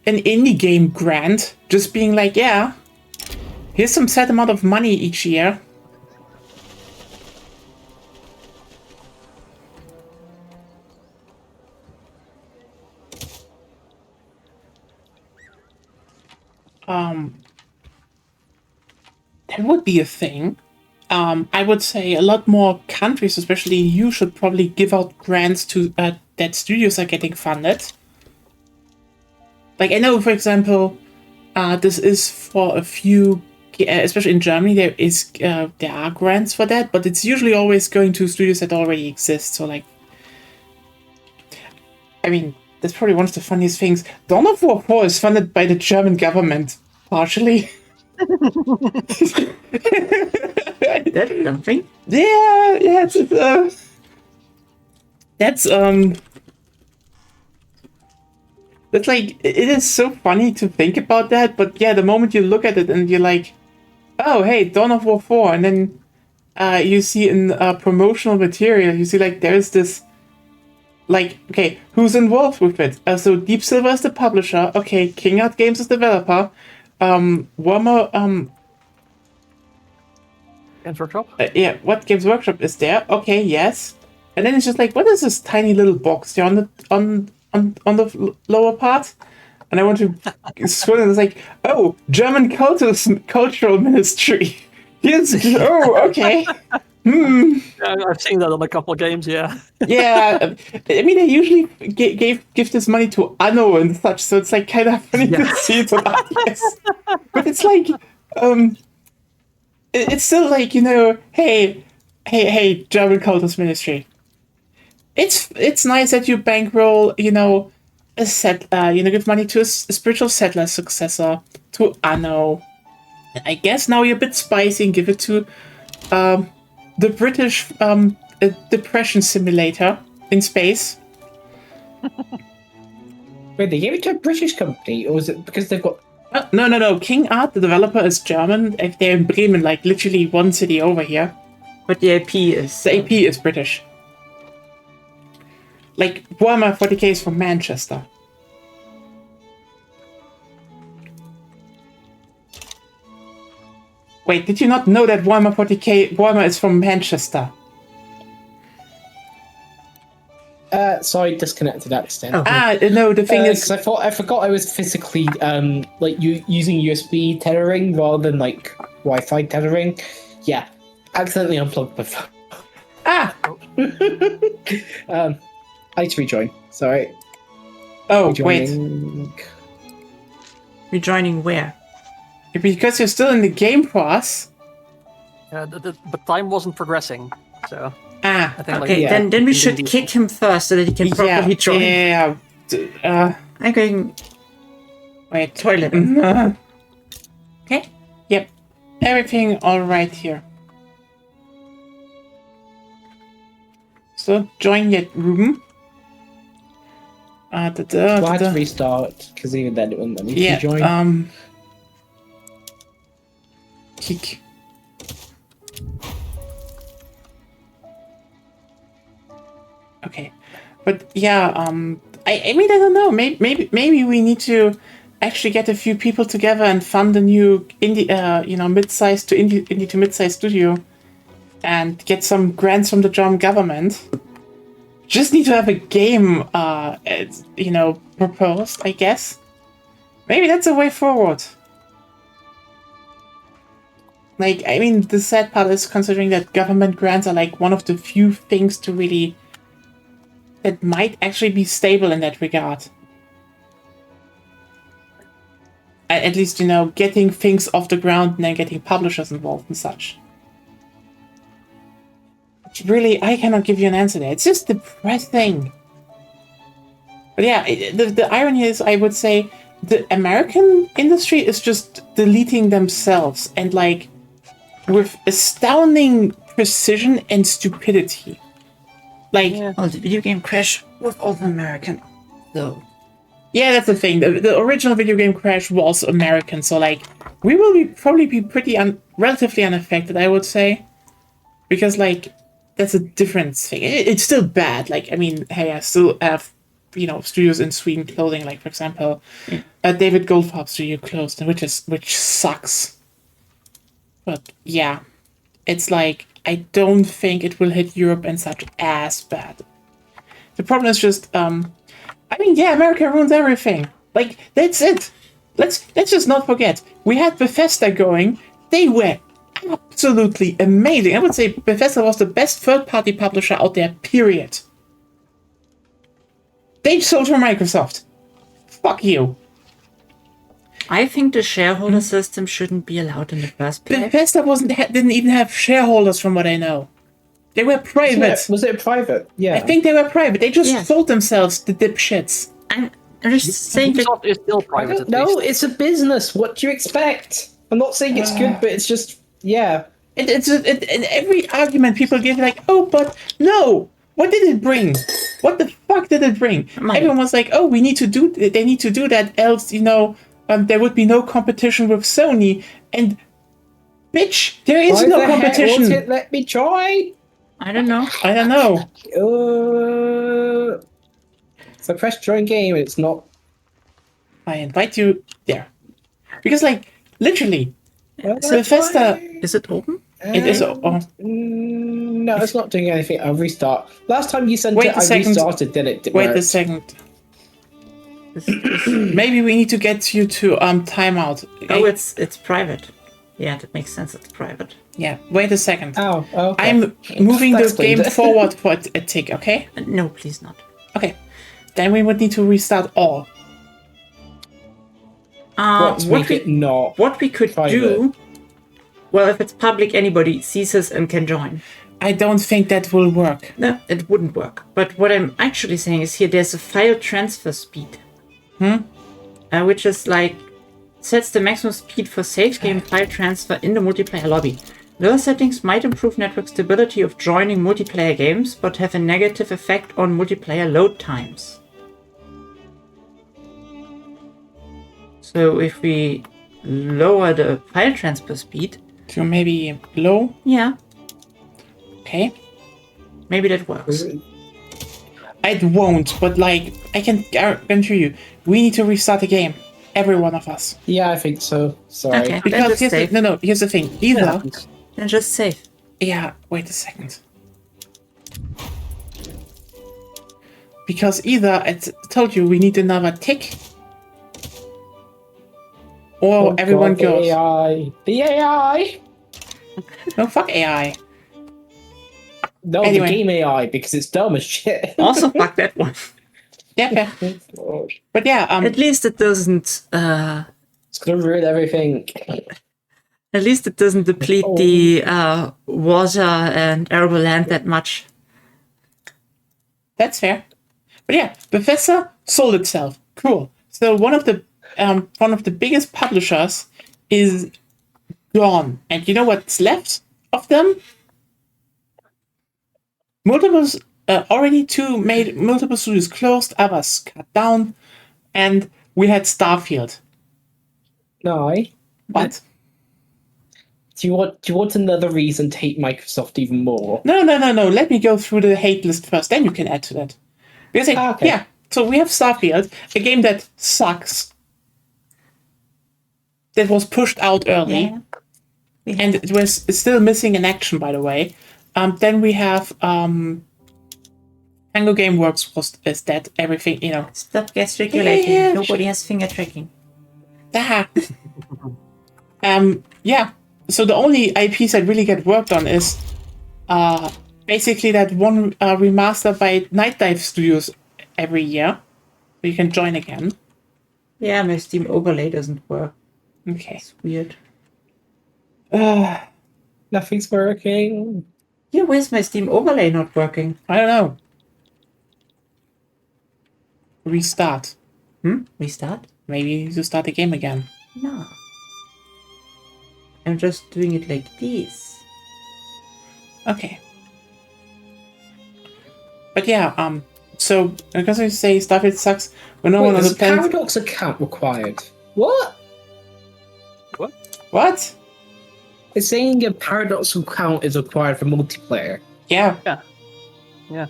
indie game grant, just being like, yeah, here's some set amount of money each year. That would be a thing. I would say a lot more countries, especially you, should probably give out grants to that studios are getting funded. Like, I know, for example, this is for a few, especially in Germany, there are grants for that, but it's usually always going to studios that already exist. So, like, I mean, that's probably one of the funniest things. Dawn of War 4 is funded by the German government, partially. That's something. Yeah, that's like, it is so funny to think about that, but yeah, the moment you look at it and you're like, oh, hey, Dawn of War 4, and then you see in promotional material, you see like there's this, like, okay, who's involved with it? So Deep Silver is the publisher, okay, King Art Games is developer, Warmer, Games Workshop? yeah, what Games Workshop is there? Okay, yes. And then it's just like, what is this tiny little box here on the lower part? And I want to scroll and it's like, oh, German Cultural Ministry. Yes. Oh, okay. Yeah, I've seen that on a couple of games, yeah. Yeah, I mean, they usually give this money to Anno and such, so it's like kind of funny to see it on RTS. But it's like, it's still like, you know, hey, German Cultist Ministry. It's nice that you bankroll, you know, give money to a spiritual settler successor, to Anno. I guess now you're a bit spicy and give it to the British depression simulator in space. Wait, they gave it to a British company, or was it because they've got... No. King Art, the developer, is German. They're in Bremen, like literally one city over here. But the AP is... The AP is British. Like, Warhammer 40k is from Manchester. Wait, did you not know that Warhammer is from Manchester? Sorry, disconnected accident. Oh. No, the thing is... Because I forgot I was physically, using USB tethering rather than, like, Wi-Fi tethering. Yeah, accidentally unplugged my phone. I need to rejoin. Sorry. Oh, Rejoining. wait. Rejoining where? Because you're still in the game for us. But time wasn't progressing, so Ah, I think Okay, yeah. then we should kick him first so that he can properly join. yeah. I'm going Wait. toilet. Okay. Yep. Everything all right here. So join that room. Well, I had to restart because even then it wouldn't let me Yeah. join. Kick. Okay, but yeah. I mean, I don't know. Maybe we need to actually get a few people together and fund a new indie, mid-sized to indie to mid-sized studio, and get some grants from the German government. Just need to have a game, proposed. I guess. Maybe that's a way forward. Like, I mean, the sad part is considering that government grants are like one of the few things to really that might actually be stable in that regard. At least, getting things off the ground and then getting publishers involved and such. Really, I cannot give you an answer there. It's just depressing. But yeah, the irony is, I would say, the American industry is just deleting themselves and like with astounding precision and stupidity. Like, Oh, the video game Crash was also American. So, yeah, that's the thing. The original video game Crash was American, so like we will probably be pretty relatively unaffected, I would say, because like that's a different thing. It's still bad. Like, I mean, hey, I still have studios in Sweden closing. Like, for example, David Goldfarb studio closed, which sucks. But yeah, it's like I don't think it will hit Europe and such as bad. The problem is just, America ruins everything. Like, that's it. Let's just not forget. We had Bethesda going. They were absolutely amazing. I would say Bethesda was the best third-party publisher out there, period. They sold to Microsoft. Fuck you. I think the shareholder system shouldn't be allowed in the first place. Bethesda didn't even have shareholders, from what I know. They were private. Was it private? Yeah. I think they were private. They just Yes. sold themselves, the dipshits. I'm just saying that Ubisoft is still private. At No, least. it's a business. What do you expect? I'm not saying it's good, but it's just yeah. In every argument people give, like, oh, but no. What did it bring? What the fuck did it bring? Money. Everyone was like, oh, they need to do that, else, there would be no competition with Sony. And, bitch, there is Why no the heck competition. won't it let me try? I don't know. I don't know. So press join game. It's not. I invite you there. Because, like, literally, Well, Bethesda, Is it open? it is. No, it's not doing anything. I'll restart. Last time you sent Wait it, a I second. restarted. Then it Wait a worked. second. This- Maybe we need to get you to timeout. oh, it's private. Yeah, that makes sense. It's private. Yeah, wait a second. Oh, okay. I'm moving That the explains game it. forward for a tick, okay? No, please not. Okay. Then we would need to restart all. Let's make it not. What we could private. do, well, if it's public, anybody sees us and can join. I don't think that will work. No, it wouldn't work. But what I'm actually saying is here, there's a file transfer speed. Which is like, sets the maximum speed for safe game file transfer in the multiplayer lobby. Lower settings might improve network stability of joining multiplayer games, but have a negative effect on multiplayer load times. So if we lower the file transfer speed, To maybe low? yeah, Okay. maybe that works. It won't, but like, I can guarantee you, we need to restart the game. Every one of us. Yeah, I think so. Sorry. Okay, then Because just save. here's the thing. It Either, happens. Then just save. yeah, wait a second. Because either, I told you, we need another tick, or Oh, everyone God, goes. The AI. The AI. No, fuck AI. No, Anyway. the game AI because it's dumb as shit. Also, fuck that one. Yeah, okay. But yeah, At least it doesn't. It's gonna ruin everything. At least it doesn't deplete the water and arable land that much. That's fair. But yeah, Bethesda sold itself. Cool. So one of the biggest publishers is gone, and you know what's left of them? Multiple studios closed, others cut down, and we had Starfield. No. What? Do you want another reason to hate Microsoft even more? No. Let me go through the hate list first, then you can add to that. Because Okay. yeah, so we have Starfield, a game that sucks. That was pushed out early. Yeah. And it's still missing in action, by the way. Then we have Tango Gameworks is dead. Everything, you know. Stop gesticulating. Yeah. Nobody has finger tracking. Ah. Yeah. So the only IPs that really get worked on is basically that one remaster by Night Dive Studios every year. So you can join again. Yeah, my Steam overlay doesn't work. Okay. It's weird. Nothing's working. Yeah, where's my Steam overlay not working? I don't know. Restart. Restart? Maybe you need to start the game again. No. I'm just doing it like this. Okay. But yeah, so because I say Starfield sucks, when no one Wait, on is the a planet. Paradox account required? What? What? It's saying a Paradox account is required for multiplayer. Yeah. Yeah.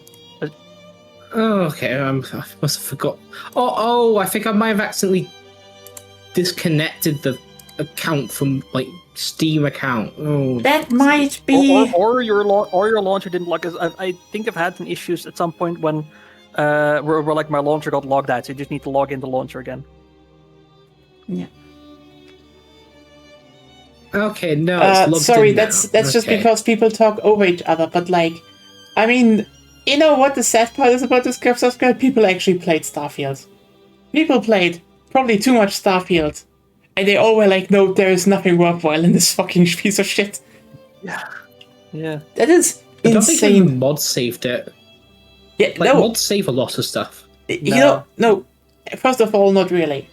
Oh, okay. I must have forgot. Oh! I think I might have accidentally disconnected the account from Steam account. Oh, That might be. Or your launcher didn't log. I think I've had some issues at some point when where my launcher got logged out. So you just need to log in the launcher again. Yeah. okay. No, it's logged sorry, in now. that's just Okay. because people talk over each other. But I mean, you know what the sad part is about this Grab subscribe? People actually played Starfield. People played probably too much Starfield, and they all were like, "No, there is nothing worthwhile in this fucking piece of shit." Yeah. That is I don't think insane. even mods saved it. Yeah, Like no, mods save a lot of stuff. you know, no. First of all, not really.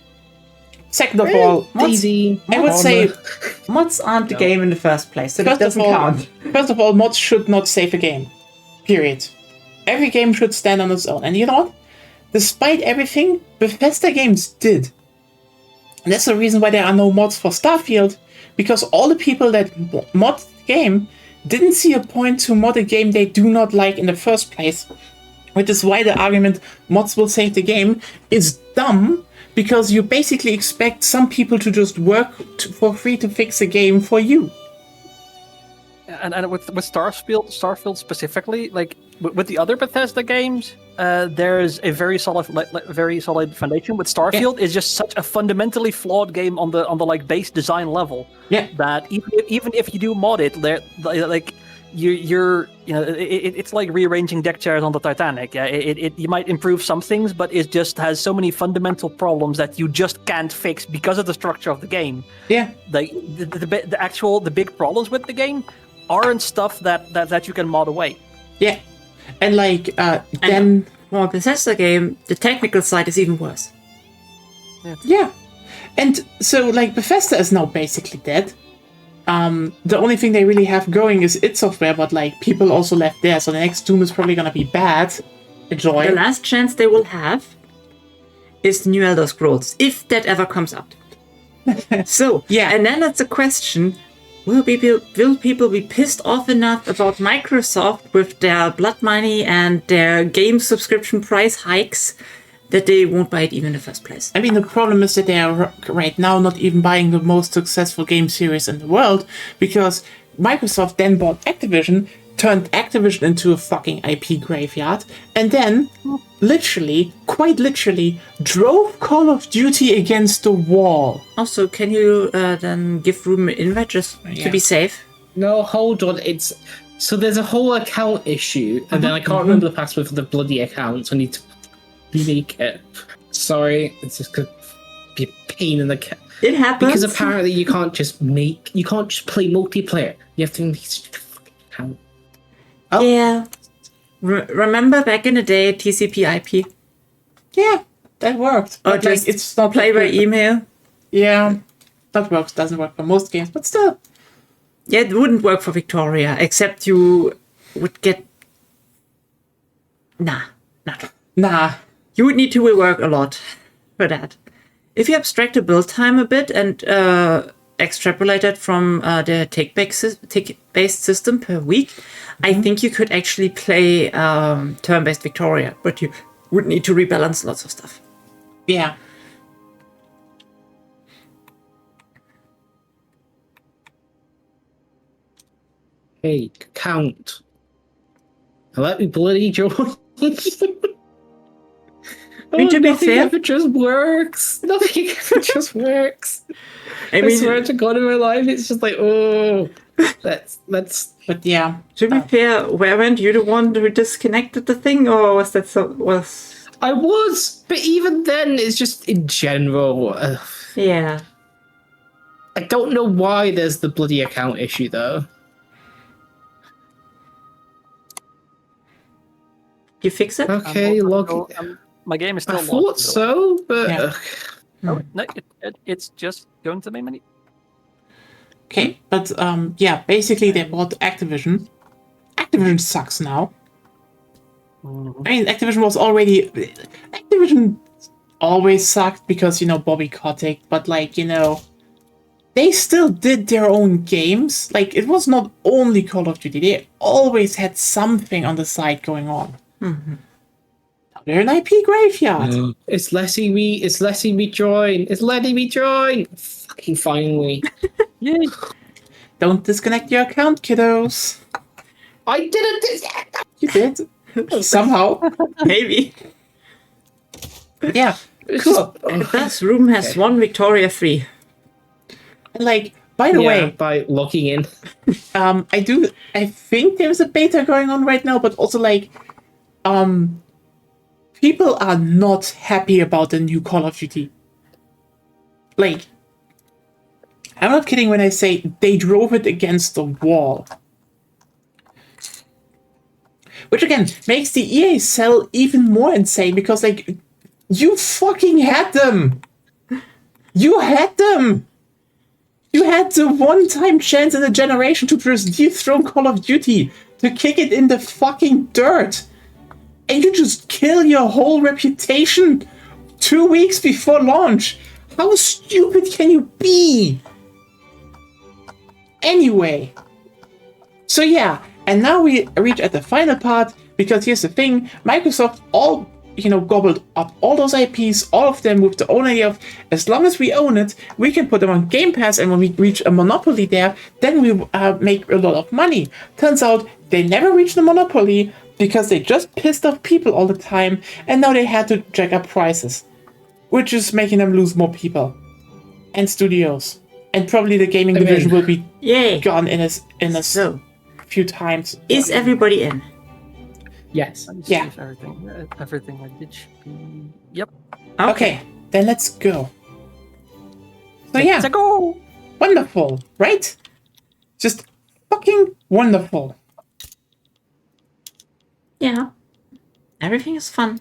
Second of all, Daisy. I would say Mods aren't the game in the first place, so that First of doesn't all- count. First of all, mods should not save a game. Period. Every game should stand on its own. And you know what? Despite everything, Bethesda games did. And that's the reason why there are no mods for Starfield, because all the people that mod the game didn't see a point to mod a game they do not like in the first place. Which is why the argument mods will save the game is dumb, because you basically expect some people to just work for free to fix a game for you. And with Starfield specifically, with the other Bethesda games, there's a very solid foundation. With Starfield, it's just such a fundamentally flawed game on the base design level. Yeah. That even if you do mod it, it's like rearranging deck chairs on the Titanic. Yeah, you might improve some things, but it just has so many fundamental problems that you just can't fix because of the structure of the game. Yeah. Like the big problems with the game aren't stuff that you can mod away. Yeah. And then For a Bethesda game, the technical side is even worse. yeah. And so Bethesda is now basically dead. The only thing they really have going is id Software, but people also left there, so the next Doom is probably gonna be bad. Enjoy. The last chance they will have is the new Elder Scrolls, if that ever comes out. So, Yeah. and then that's a question. Will people be pissed off enough about Microsoft with their blood money and their game subscription price hikes that they won't buy it even in the first place? I mean, the problem is that they are right now not even buying the most successful game series in the world, because Microsoft then bought Activision, turned Activision into a fucking IP graveyard, and then quite literally, drove Call of Duty against the wall. Also, can you then give room an invite just to be safe? No, hold on. So there's a whole account issue, and then I can't remember the password for the bloody account, so I need to remake it. Sorry, it's just gonna be a pain in the It happens. Because apparently you can't just play multiplayer. You have to make it count. Yeah. Remember back in the day, TCP/IP? Yeah, that worked. Or But like, just it's not play by good. email? Yeah, that works. Doesn't work for most games, but still. Yeah, it wouldn't work for Victoria, except you would get... Nah. Nah. You would need to rework a lot for that. If you abstract the build time a bit and extrapolate it from the tick-based system per week, I think you could actually play turn-based Victoria, but you would need to rebalance lots of stuff. Yeah. Hey, count. Let me bloody join. I mean, to be nothing fair- ever just works. Nothing ever just works. I I mean, swear to God, in my life, it's just like, oh, let's. But yeah. to be fair, weren't you the one who disconnected the thing, or was that I was, but even then, it's just in general. Yeah. I don't know why there's the bloody account issue though. You fix it? Okay, log. My game is still I locked, thought so, but Yeah. Oh, no, it's just going to the main menu. Okay, but yeah, basically they bought Activision. Activision sucks now. I mean, Activision always sucked because, Bobby Kotick, but they still did their own games. Like, it was not only Call of Duty, they always had something on the side going on. Mm-hmm. Now they're an IP graveyard. it's letting me join. It's letting me join. Fucking finally. Yay! Don't disconnect your account, kiddos. I didn't. You did. Somehow. Maybe. Yeah. Cool. This room has one Victoria free. And by the way, by logging in. I think there's a beta going on right now, but also people are not happy about the new Call of Duty. I'm not kidding when I say they drove it against the wall. Which again makes the EA sell even more insane because you fucking had them. You had them. You had the one-time chance in a generation to just dethrone Call of Duty, to kick it in the fucking dirt. And you just kill your whole reputation 2 weeks before launch. How stupid can you be? Anyway. So yeah, and now we reach at the final part, because here's the thing, Microsoft gobbled up all those IPs, all of them with the own idea of, as long as we own it, we can put them on Game Pass, and when we reach a monopoly there, then we make a lot of money. Turns out they never reached the monopoly because they just pissed off people all the time, and now they had to jack up prices, which is making them lose more people and studios, and probably the gaming division will be Yay! gone in a So, few times. is everybody in? Yes. Let me see Yeah. if everything I did should be. Yep. Okay, then let's go. So yeah, Let's go. wonderful, right? Just fucking wonderful. Yeah. Everything is fun.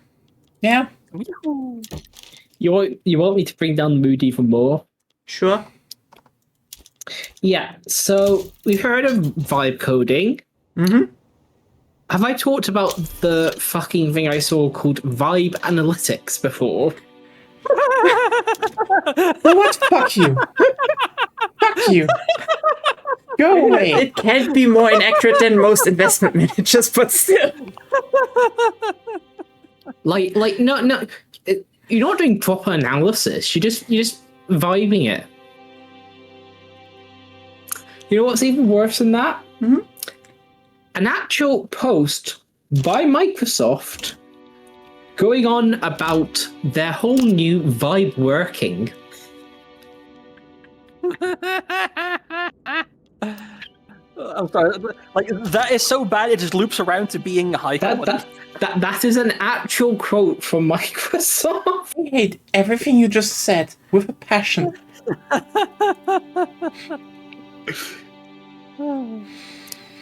Yeah. Yahoo. You want me to bring down the mood even more? Sure. Yeah. So we've heard of vibe coding. Mm-hmm. Have I talked about the fucking thing I saw called Vibe Analytics before? Well, what? Fuck you. Fuck you. Go away. It can't be more inaccurate than most investment managers, but still. No. You're not doing proper analysis. You're just vibing it. You know what's even worse than that? Mm-hmm. An actual post by Microsoft going on about their whole new vibe working. I'm sorry. That is so bad. It just loops around to being high quality. That is an actual quote from Microsoft. I hate everything you just said with a passion.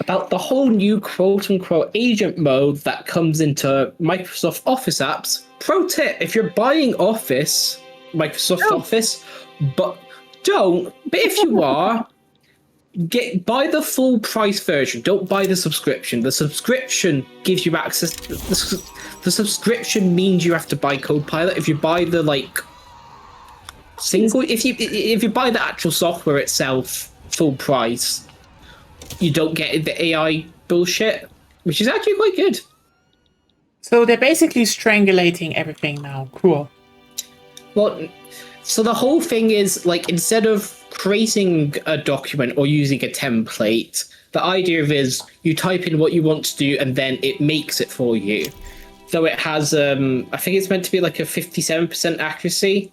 About the whole new quote-unquote agent mode that comes into Microsoft Office apps. Pro tip, if you're buying Microsoft Office, but if you are, buy the full price version. Don't buy the subscription. The subscription gives you access. The subscription means you have to buy Copilot. If you buy the if you buy the actual software itself full price, you don't get the AI bullshit, which is actually quite good. So they're basically strangulating everything now. Cool. Well, so the whole thing is instead of creating a document or using a template, the idea is you type in what you want to do and then it makes it for you. Though it has, I think it's meant to be a 57% accuracy.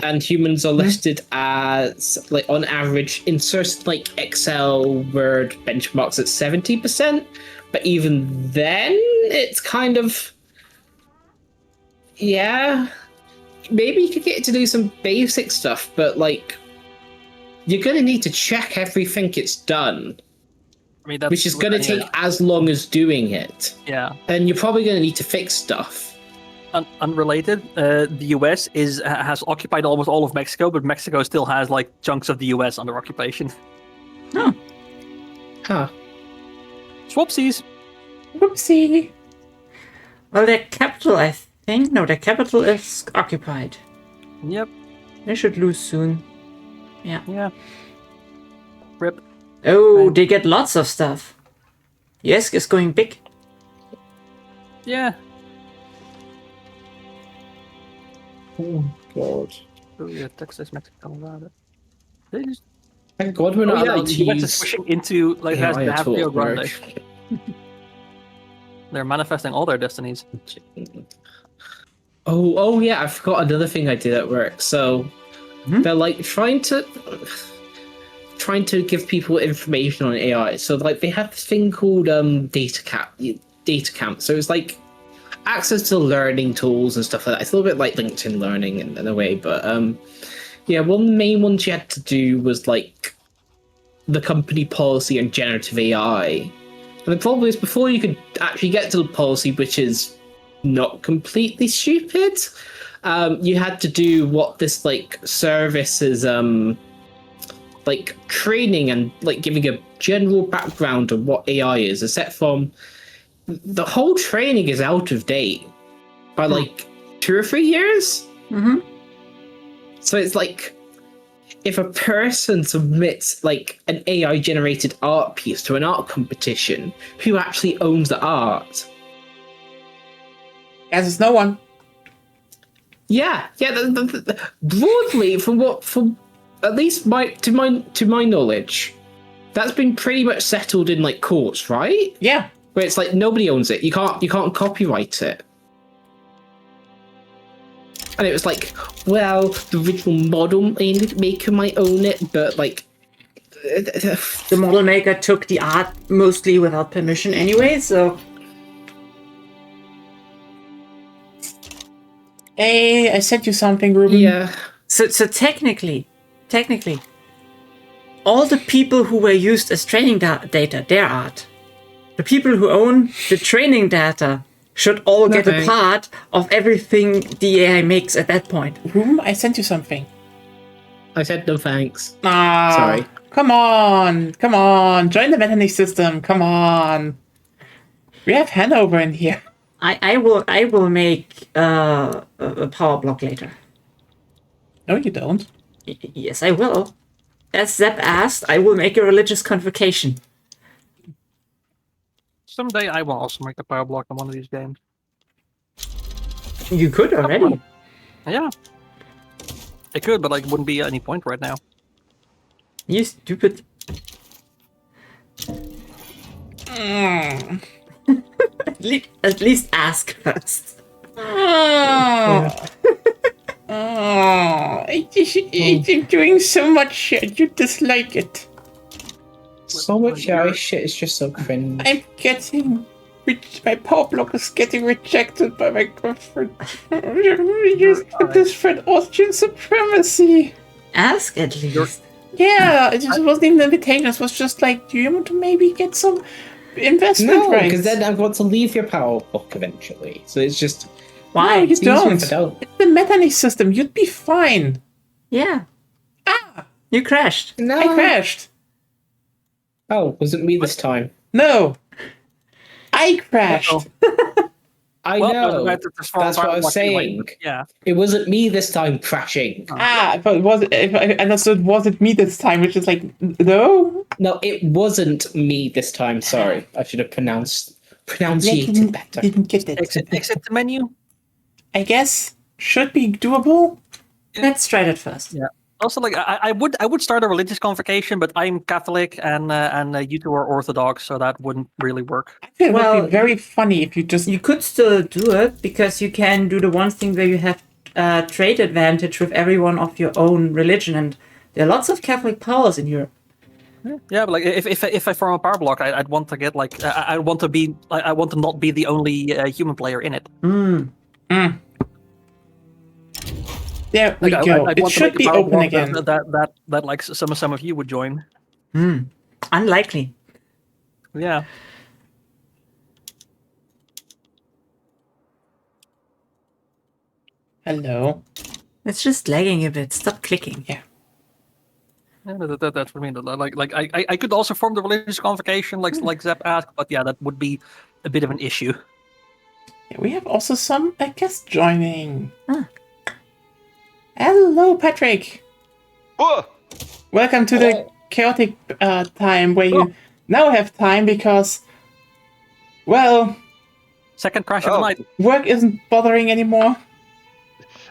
And humans are listed as, on average, in certain, Excel, Word benchmarks at 70%. But even then, it's kind of... Yeah. Maybe you could get it to do some basic stuff, but, you're going to need to check everything it's done. I mean, that's which is going to take as long as doing it. Yeah. And you're probably going to need to fix stuff. Unrelated, the US has occupied almost all of Mexico, but Mexico still has chunks of the US under occupation. Oh. Huh. Swapsies. Whoopsie. Well, their capital, I think. No, their capital is occupied. Yep. They should lose soon. Yeah. Yeah. Rip. Oh, they get lots of stuff. Yes, is going big. Yeah. Oh, God. Oh, yeah, Texas, Mexico, Colorado. They just... Thank God we're not allowed to the US is use... pushing into, has AI to have at Rio all, Grande. right? They're manifesting all their destinies. Oh yeah, I forgot another thing I did at work. So they're trying to give people information on AI. So they have this thing called data camp. So it's access to learning tools and stuff like that. It's a little bit like LinkedIn Learning in a way, but yeah, one of the main ones you had to do was the company policy on generative AI. And the problem is, before you could actually get to the policy, which is not completely stupid, you had to do what this service is training and giving a general background on what AI is, except from the whole training is out of date by 2 or 3 years. Mm-hmm. So it's if a person submits an AI generated art piece to an art competition, who actually owns the art? As it's no one. Yeah. Broadly, from at least to my knowledge, that's been pretty much settled in courts, right? Yeah. Where it's nobody owns it. You can't copyright it. And it was well, the original model maker might own it, but The model maker took the art mostly without permission anyway, so... Hey, I sent you something, Ruben. yeah. So technically, all the people who were used as training data, their art. The people who own the training data should all get a part of everything the AI makes at that point. Ruben, I sent you something. I said no thanks. Ah, Sorry. Come on. Join the Bethany system. Come on. We have Hanover in here. I will make a power block later. No, you don't. Yes, I will. As Zeb asked, I will make a religious convocation. Someday I will also make a power block on one of these games. You could already. Yeah. I could, but it wouldn't be at any point right now. You stupid. At least ask first. I'm doing so much shit. You dislike it. So much AI shit is just so cringe. I'm getting... My power block is getting rejected by my girlfriend. This for Austrian supremacy. Ask at least. Yeah, it just wasn't even an invitation. It was just like, do you want to maybe get some investment No, rights? because then I've got to leave your power book eventually. So it's just Why? No, you it's easier don't. if I don't. It's the Metternich system. You'd be fine. Yeah. Ah, You crashed. No. I crashed. Oh, was it me this time? No, I crashed. I Well, know. that's That's what I was saying. Yeah. It wasn't me this time crashing. But was it, if I understood, was it me this time? Which is like, no. No, it wasn't me this time. Sorry, I should have pronunciated better. Didn't get it. Exit the menu. I guess should be doable. Let's try that first. Yeah. Also, like I would start a religious convocation, but I'm Catholic and you two are Orthodox, so that wouldn't really work. I think it would Well, be very funny if you just. You could still do it because you can do the one thing where you have trade advantage with everyone of your own religion, and there are lots of Catholic powers in Europe. Yeah, but like if I form a power block, I'd want to get like I want to not be the only human player in it. There we Like, go. I'd It want to should make a be power open block again. That like some of you would join. Unlikely. Yeah. Hello. It's just lagging a bit. Stop clicking. Yeah. Yeah, that's what I mean. Like I could also form the religious convocation, like Zep asked, but yeah, that would be a bit of an issue. Yeah, we have also some guests joining. Ah. Hello, Patrick. Whoa! Welcome to the chaotic time where you now have time because, well, Second crash of the Oh. night. work isn't bothering anymore.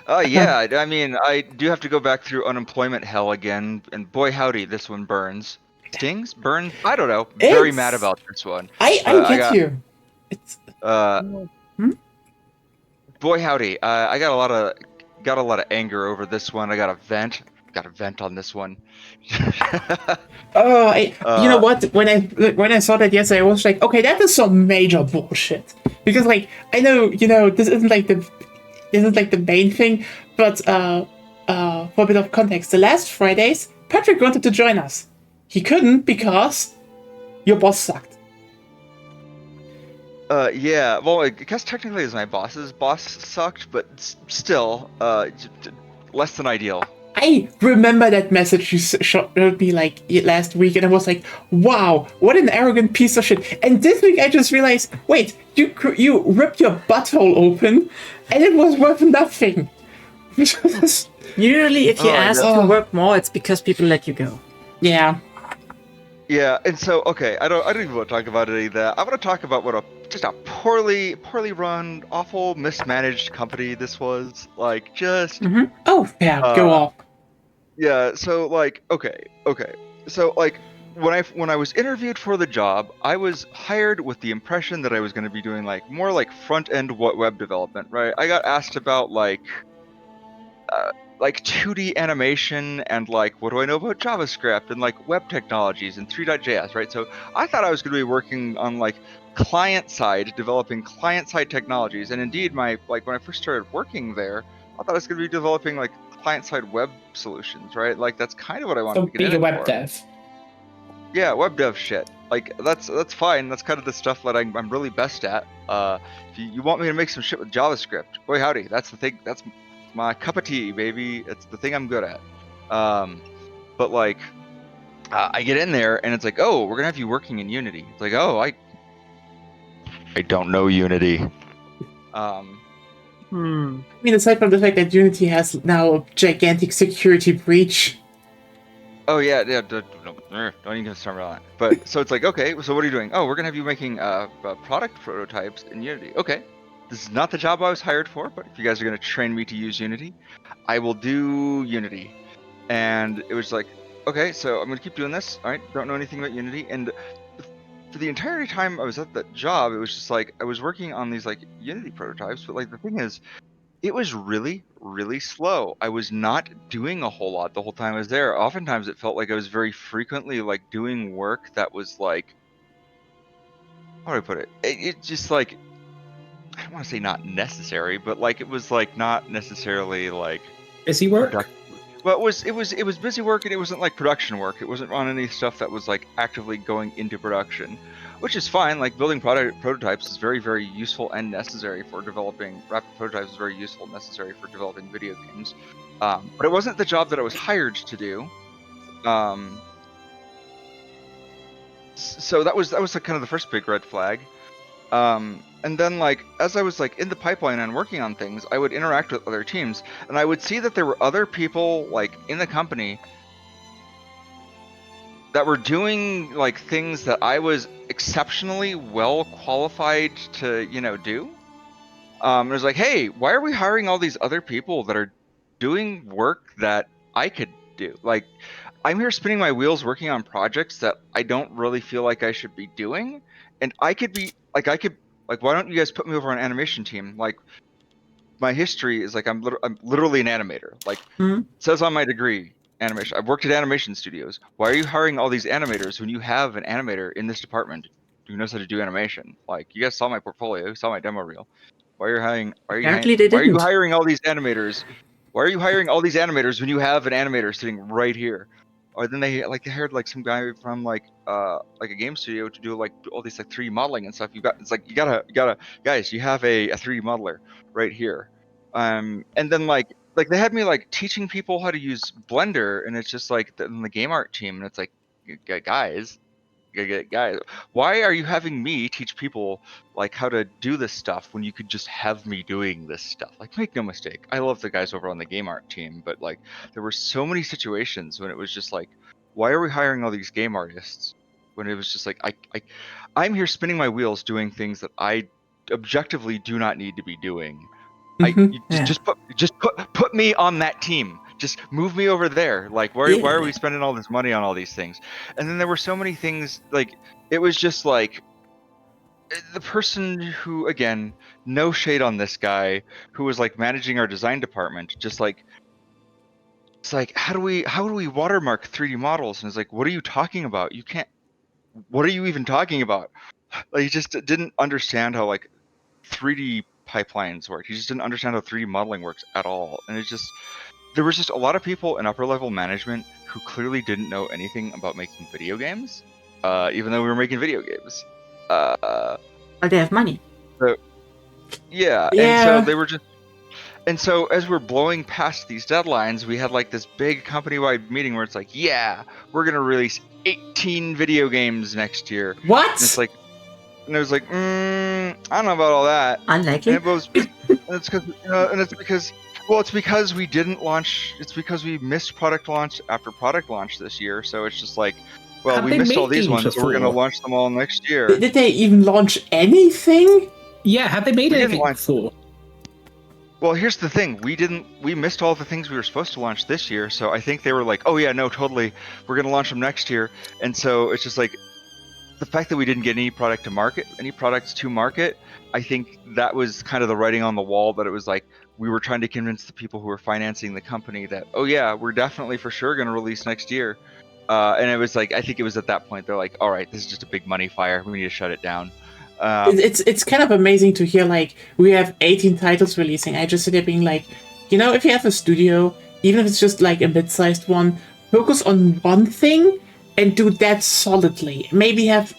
Yeah, I mean, I do have to go back through unemployment hell again, and boy howdy, this one burns. Stings? Burns? I don't know. Very It's- mad about this one. I I get got- you. It's Boy howdy, I got a lot of anger over this one. I got a vent. Got a vent on this one. oh, you know what? When I saw that yesterday, I was like, okay, that is some major bullshit. Because like I know this isn't like the main thing, but for a bit of context, the last Fridays, Patrick wanted to join us. He couldn't because your boss sucked. Yeah, well, I guess technically as my boss's boss sucked, but still, less than ideal. I remember that message you showed me like last week, and I was like, "Wow, what an arrogant piece of shit!" And this week, I just realized, wait, you ripped your butthole open, and it was worth nothing. Usually, if you Oh, ask yeah. to work more, it's because people let you go. Yeah, Yeah, and so okay, I don't even want to talk about any of that. I want to talk about what just a poorly run, awful, mismanaged company this was. Like just Oh, yeah. Go off. yeah. So like okay. So like when I was interviewed for the job, I was hired with the impression that I was going to be doing like more like front end web development, right? I got asked about like 2D animation and like what do I know about JavaScript and like web technologies and 3.js, right? So I thought I was going to be working on like client side, developing client side technologies, and indeed when I first started working there, I thought I was going to be developing like client side web solutions, right? Like that's kind of what I wanted So to get be a in web for. dev. Yeah, web dev shit. Like that's fine. That's kind of the stuff that I'm really best at. If you want me to make some shit with JavaScript, boy howdy, that's the thing. That's my cup of tea, baby. It's the thing I'm good at. But like, I get in there and it's like, oh, we're gonna have you working in Unity. It's like, oh, I don't know Unity. I mean, aside from the fact that Unity has now a gigantic security breach. Oh yeah. Don't even get started on that. But so it's like, okay, so what are you doing? Oh, we're gonna have you making product prototypes in Unity. Okay, this is not the job I was hired for, but if you guys are gonna train me to use Unity, I will do Unity. And it was like, okay, so I'm gonna keep doing this. All right, don't know anything about Unity, and for the entire time I was at that job, it was just like I was working on these like Unity prototypes, but like the thing is, it was really, really slow. I was not doing a whole lot the whole time I was there. Oftentimes it felt like I was very frequently like doing work that was like, how do I put it? It just like, I don't want to say not necessary, but like it was like not necessarily like Busy work? productive. Well, it was busy work, and it wasn't like production work. It wasn't on any stuff that was like actively going into production, which is fine. Like building prototypes is very, very useful and necessary for developing. Rapid prototypes is very useful and necessary for developing video games. But it wasn't the job that I was hired to do. So that was like kind of the first big red flag. And then like as I was like in the pipeline and working on things, I would interact with other teams, and I would see that there were other people like in the company that were doing like things that I was exceptionally well qualified to, do. It was like, hey, why are we hiring all these other people that are doing work that I could do? Like, I'm here spinning my wheels working on projects that I don't really feel like I should be doing, and I could be like, why don't you guys put me over on animation team? Like, my history is like I'm literally an animator. Like, Mhm. it says on my degree, animation. I've worked at animation studios. Why are you hiring all these animators when you have an animator in this department who knows how to do animation? Like, you guys saw my portfolio, you saw my demo reel. Why are you hiring? Apparently they Why are you didn't. hiring all these animators? Why are you hiring all these animators when you have an animator sitting right here? Or then they hired like some guy from like a game studio to do like all these like 3D modeling and stuff. You gotta guys, you have a 3D modeler right here. And then like they had me like teaching people how to use Blender, and it's just like the game art team, and it's like, guys, why are you having me teach people like how to do this stuff when you could just have me doing this stuff? Like, make no mistake, I love the guys over on the game art team, but like there were so many situations when it was just like, why are we hiring all these game artists when it was just like I'm here spinning my wheels doing things that I objectively do not need to be doing. Mhm. Just put me on that team. Just move me over there. Like, why are we spending all this money on all these things? And then there were so many things, like, it was just like the person who, again, no shade on this guy, who was like managing our design department, just like, it's like, how do we watermark 3D models? And it's like, what are you talking about? You can't. What are you even talking about? Like, he just didn't understand how like 3D pipelines work. He just didn't understand how 3D modeling works at all. And it's just, there was just a lot of people in upper level management who clearly didn't know anything about making video games, even though we were making video games. But they have money. Yeah, Yeah. and so they were just, and so as we're blowing past these deadlines, we had like this big company-wide meeting where it's like, yeah, we're gonna release 18 video games next year. What? And it's like, and it was like, I don't know about all that. Unlikely. And it's because well, it's because we didn't launch. It's because we missed product launch after product launch this year. So it's just like, well, Have we they missed all made these games ones, so we're gonna before? launch them all next year. Did they even launch anything? Yeah, have they made We didn't anything launch- before? Well, here's the thing: we missed all the things we were supposed to launch this year. So I think they were like, oh yeah, no, totally, we're gonna launch them next year. And so it's just like, the fact that we didn't get any products to market, I think that was kind of the writing on the wall, that it was like, we were trying to convince the people who were financing the company that, oh yeah, we're definitely for sure going to release next year. And it was like, I think it was at that point, they're like, all right, this is just a big money fire. We need to shut it down. It's kind of amazing to hear, like, we have 18 titles releasing. I just sit there being like, if you have a studio, even if it's just like a mid-sized one, focus on one thing and do that solidly. Maybe have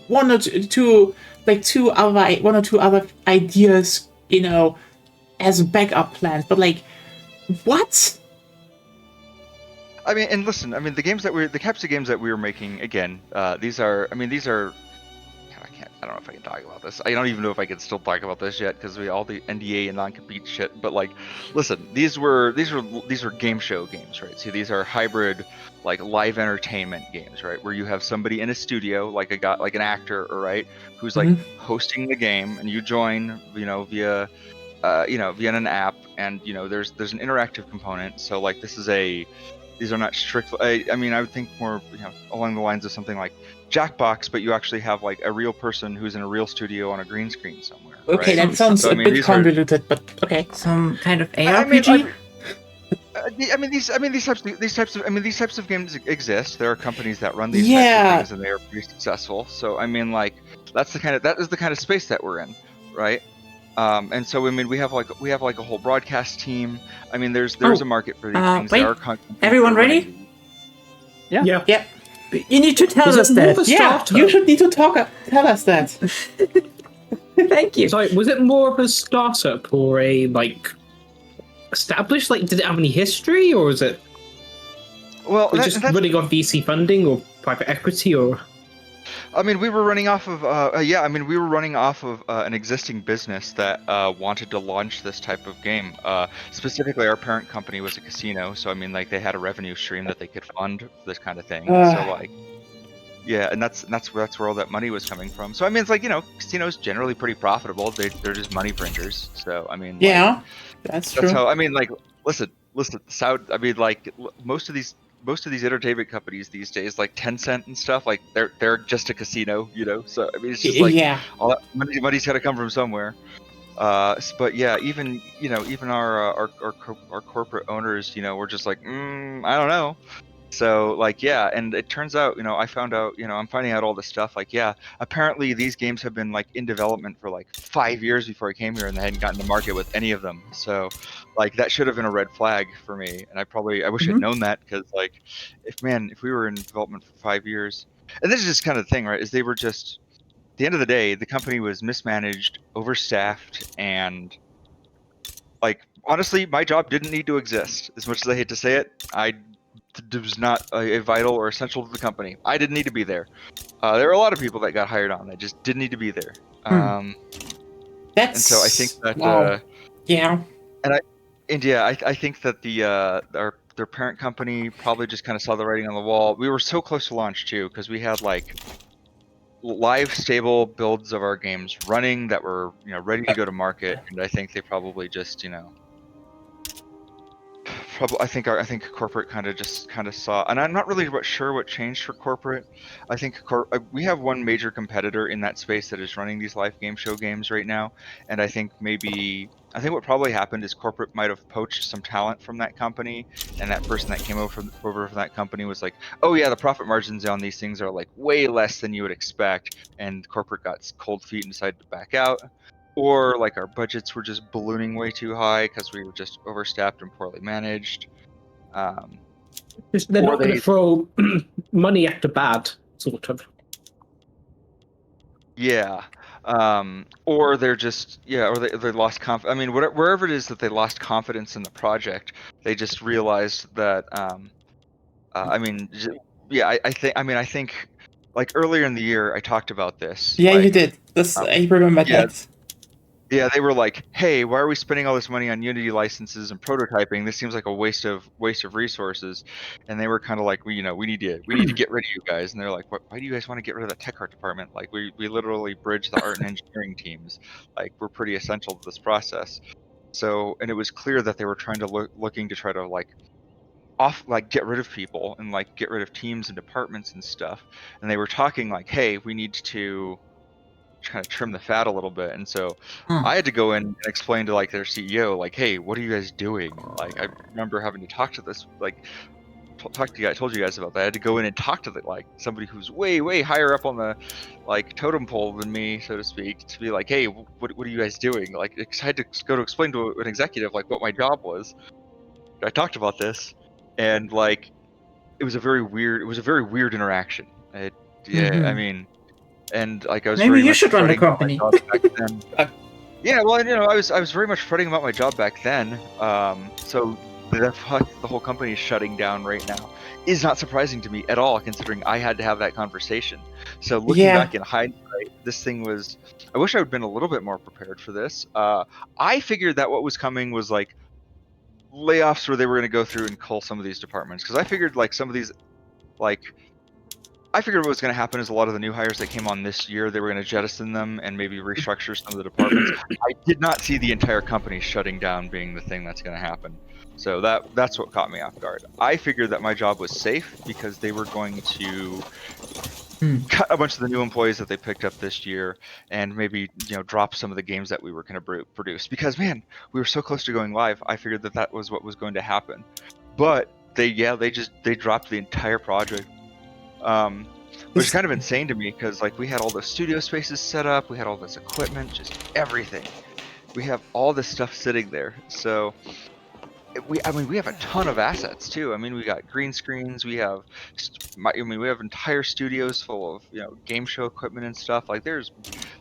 one or two other ideas, as backup plans. But like, what? I mean, and listen, I mean, the types of games that we were making, again, these are, I don't know if I can talk about this. I don't even know if I can still talk about this yet, because we all the NDA and non-compete shit. But like, listen, these were game show games, right? See, these are hybrid, like, live entertainment games, right? Where you have somebody in a studio, like a guy, like an actor, right, who's like hosting the game, and you join, via an app, and there's an interactive component. So like, these are not strictly. I mean, I would think more, along the lines of something like Jackbox, but you actually have like a real person who's in a real studio on a green screen somewhere. Okay, right? that sounds So, a bit convoluted, but okay. Some kind of I mean, ARPG. these types of games exist. There are companies that run these types Yeah. of things, and they are pretty successful. So I mean, like, that is the kind of space that we're in, right? And so I mean we have like a whole broadcast team. I mean there's a market for these things. wait. There are companies Everyone that are running ready? these. Yeah. Yeah, You need to tell Is us it more that. of a yeah. startup? You should need to tell us that. Thank you. Sorry, was it more of a startup or a like established? Like, did it have any history, or was it Well, just running off VC funding or private equity, or? I mean, we were running off of we were running off of an existing business that wanted to launch this type of game. Specifically, our parent company was a casino, so I mean, like they had a revenue stream that they could fund this kind of thing. So like, yeah, and that's where all that money was coming from. So I mean, it's like casinos generally pretty profitable. They're just money printers. So I mean, Yeah, that's true. that's how I mean, like, listen, South. I mean, like most of these entertainment companies these days, like Tencent and stuff, like they're just a casino, So I mean, it's just like Yeah. all that money's got to come from somewhere. But yeah, even our corporate owners, we're just like, I don't know. So like yeah, and it turns out, I found out, I'm finding out all this stuff. Like yeah, apparently these games have been like in development for like 5 years before I came here, and they hadn't gotten to market with any of them. So like that should have been a red flag for me, and I wish I'd known that, because like if we were in development for 5 years, and this is just kind of the thing, right? Is they were just, at the end of the day, the company was mismanaged, overstaffed, and like honestly, my job didn't need to exist. As much as I hate to say it, it was not a vital or essential to the company. I didn't need to be there. There were a lot of people that got hired on that just didn't need to be there. And That's so I think that wow. Yeah. I think that their parent company probably just kind of saw the writing on the wall. We were so close to launch too, because we had like live stable builds of our games running that were ready to go to market, and I think they probably just I think corporate kind of saw, and I'm not really sure what changed for corporate. I think we have one major competitor in that space that is running these live game show games right now, and I think what probably happened is corporate might have poached some talent from that company, and that person that came over from that company was like, oh yeah, the profit margins on these things are like way less than you would expect, and corporate got cold feet and decided to back out. Or like our budgets were just ballooning way too high because we were just overstaffed and poorly managed. They're Or not going they- to throw money after bad, sort of. Yeah. Or they're just or they lost I mean, wherever it is that they lost confidence in the project, they just realized that. I mean, I think like earlier in the year I talked about this. Yeah, like, you did. I remember yeah. that. Yeah, they were like, "Hey, why are we spending all this money on Unity licenses and prototyping? This seems like a waste of resources." And they were kind of like, we need to get rid of you guys." And they're like, "Why do you guys want to get rid of the tech art department? Like, we literally bridge the art and engineering teams. Like, we're pretty essential to this process." So, and it was clear that they were trying to looking to try to get rid of people and like get rid of teams and departments and stuff. And they were talking like, "Hey, we need to kind of trim the fat a little bit." And so I had to go in and explain to like their CEO, like, "Hey, what are you guys doing?" Like, I remember having to talk to this, like, talk to you guys, told you guys about that. I had to go in and talk to somebody who's way higher up on the like totem pole than me, so to speak, to be like, "Hey, what are you guys doing?" Like, I had to go to explain to an executive like what my job was. I talked about this, and like, it was a very weird interaction. I mean. And like I was Maybe very you much should run the fretting about my company. job back then. Yeah, well, I was very much fretting about my job back then. So the whole company is shutting down right now is not surprising to me at all, considering I had to have that conversation. So looking back in hindsight, this thing was. I wish I would have been a little bit more prepared for this. I figured that what was coming was like layoffs, where they were going to go through and cull some of these departments, because I figured like some of these I figured what was going to happen is a lot of the new hires that came on this year, they were going to jettison them and maybe restructure some of the departments. I did not see the entire company shutting down being the thing that's going to happen. So that's what caught me off guard. I figured that my job was safe because they were going to cut a bunch of the new employees that they picked up this year and maybe drop some of the games that we were going to produce. Because man, we were so close to going live. I figured that was what was going to happen. But they dropped the entire project. Which is kind of insane to me, because like we had all those studio spaces set up, we had all this equipment, just everything, we have all this stuff sitting there. So we have a ton of assets too. I mean, we got green screens. We have, we have entire studios full of game show equipment and stuff. Like there's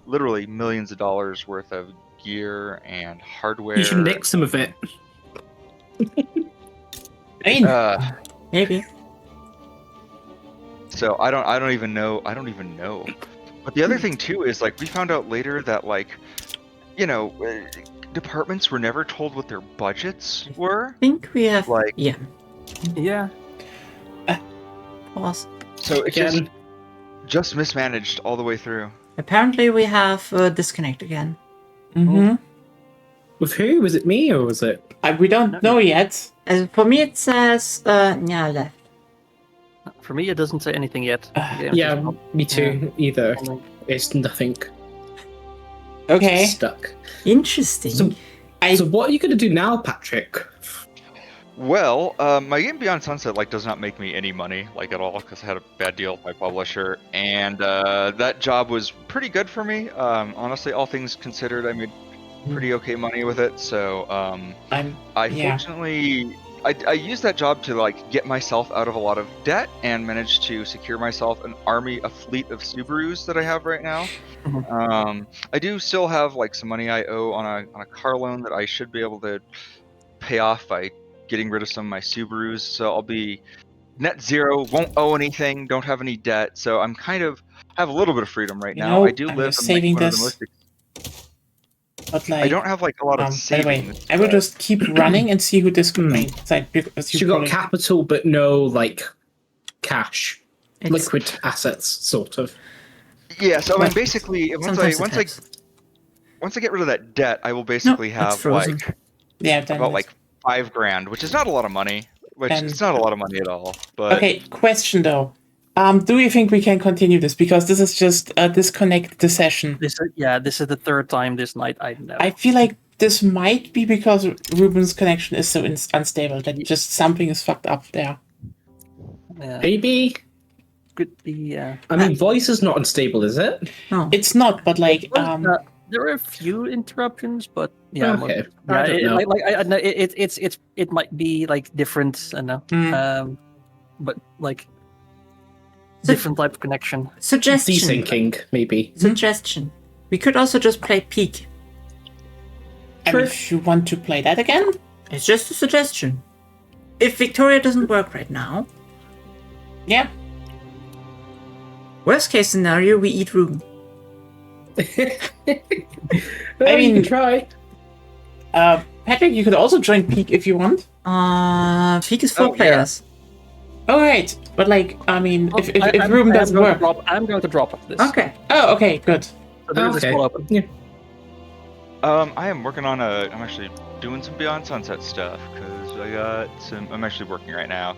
literally millions of dollars worth of gear and hardware. You should nick some of it. I mean, Maybe. So I don't even know. But the other thing too is like we found out later that like, departments were never told what their budgets were. I think we have. Like- Yeah. Yeah. Pause. So it's Again, just mismanaged all the way through. Apparently, we have disconnect again. mhm. with who? Was it me or was it? We don't know yet. For me, it says Nya left. For me, it doesn't say anything yet. Yeah, me too. Either. It's nothing. Okay. Stuck. Interesting. So, so what are you going to do now, Patrick? Well, my game Beyond Sunset does not make me any money at all because I had a bad deal with my publisher, and that job was pretty good for me. Honestly, all things considered, I made pretty okay money with it. So fortunately I used that job to get myself out of a lot of debt and managed to secure myself a fleet of Subarus that I have right now. I do still have some money I owe on a car loan that I should be able to pay off by getting rid of some of my Subarus. So I'll be net zero, won't owe anything, don't have any debt. So I'm have a little bit of freedom right now. I do I'm live just in saving one of the this. most. But I don't have a lot of anyway, savings. I will but- just keep running and see who disconnects. Because You got capital, but no cash, It's- liquid assets, sort of. Yeah, so I mean, Well, basically, Sometimes it helps. once I get rid of that debt, I will basically it's have frozen. Yeah, then about $5,000, which is not a lot of money. And- It's not a lot of money at all. But Okay, question though. Do you think we can continue this? Because this is just disconnect the session. This is the third time this night. I know. I feel like this might be because Ruben's connection is so unstable that just something is fucked up there. Maybe. Could be. I mean, voice is not unstable, is it? No. It's not, but There are a few interruptions, but yeah. Okay. Yeah, I don't know. I know it might be different. I know. Mm. But So- different type of connection. Suggestion. Desyncing, maybe. Suggestion. We could also just play Peak. and if you want to play that again, It's just a suggestion. If Victoria doesn't work right now, yeah. worst case scenario, we eat Ruben. I mean- mean, try. Patrick, you could also join Peak if you want. Peak is 4 Oh, yeah. players. All right, but if I'm- Ruben I'm doesn't going to work. I'm going to drop this. Okay. Oh, okay, good. So there is a Okay. spot open. Yeah. I am working on I'm actually doing some Beyond Sunset stuff because I'm actually working right now.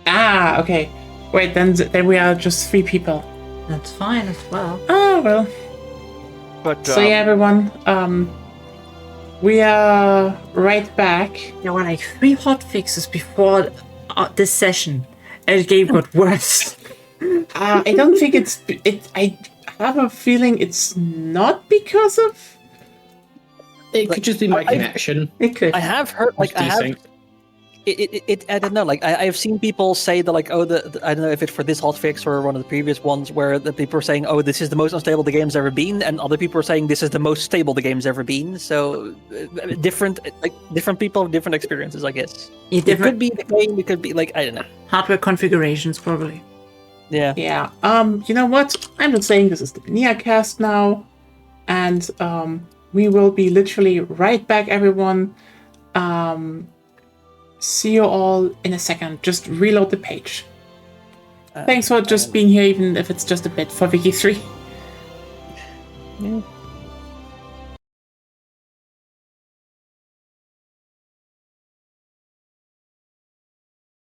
Ah, okay. Wait, then we are just 3 people. That's fine as well. Oh well. But So yeah, everyone. We are right back. There were 3 hot fixes before this session, and the game got worse. I don't think I have a feeling it's not because of. It could just be my I- connection. It could. I have heard It's desync. I don't know. I've seen people say that I don't know if it's for this hotfix or one of the previous ones where the people are saying, oh, this is the most unstable the game's ever been, and other people are saying this is the most stable the game's ever been. So different people have different experiences, I guess. It could be the game. It could be I don't know. Hardware configurations, probably. Yeah. Yeah. You know what? I'm just saying this is the Neacast now, and we will be literally right back, everyone. See you all in a second. Just reload the page. Thanks for just being here, even if it's just a bit for Wiki 3. Yeah.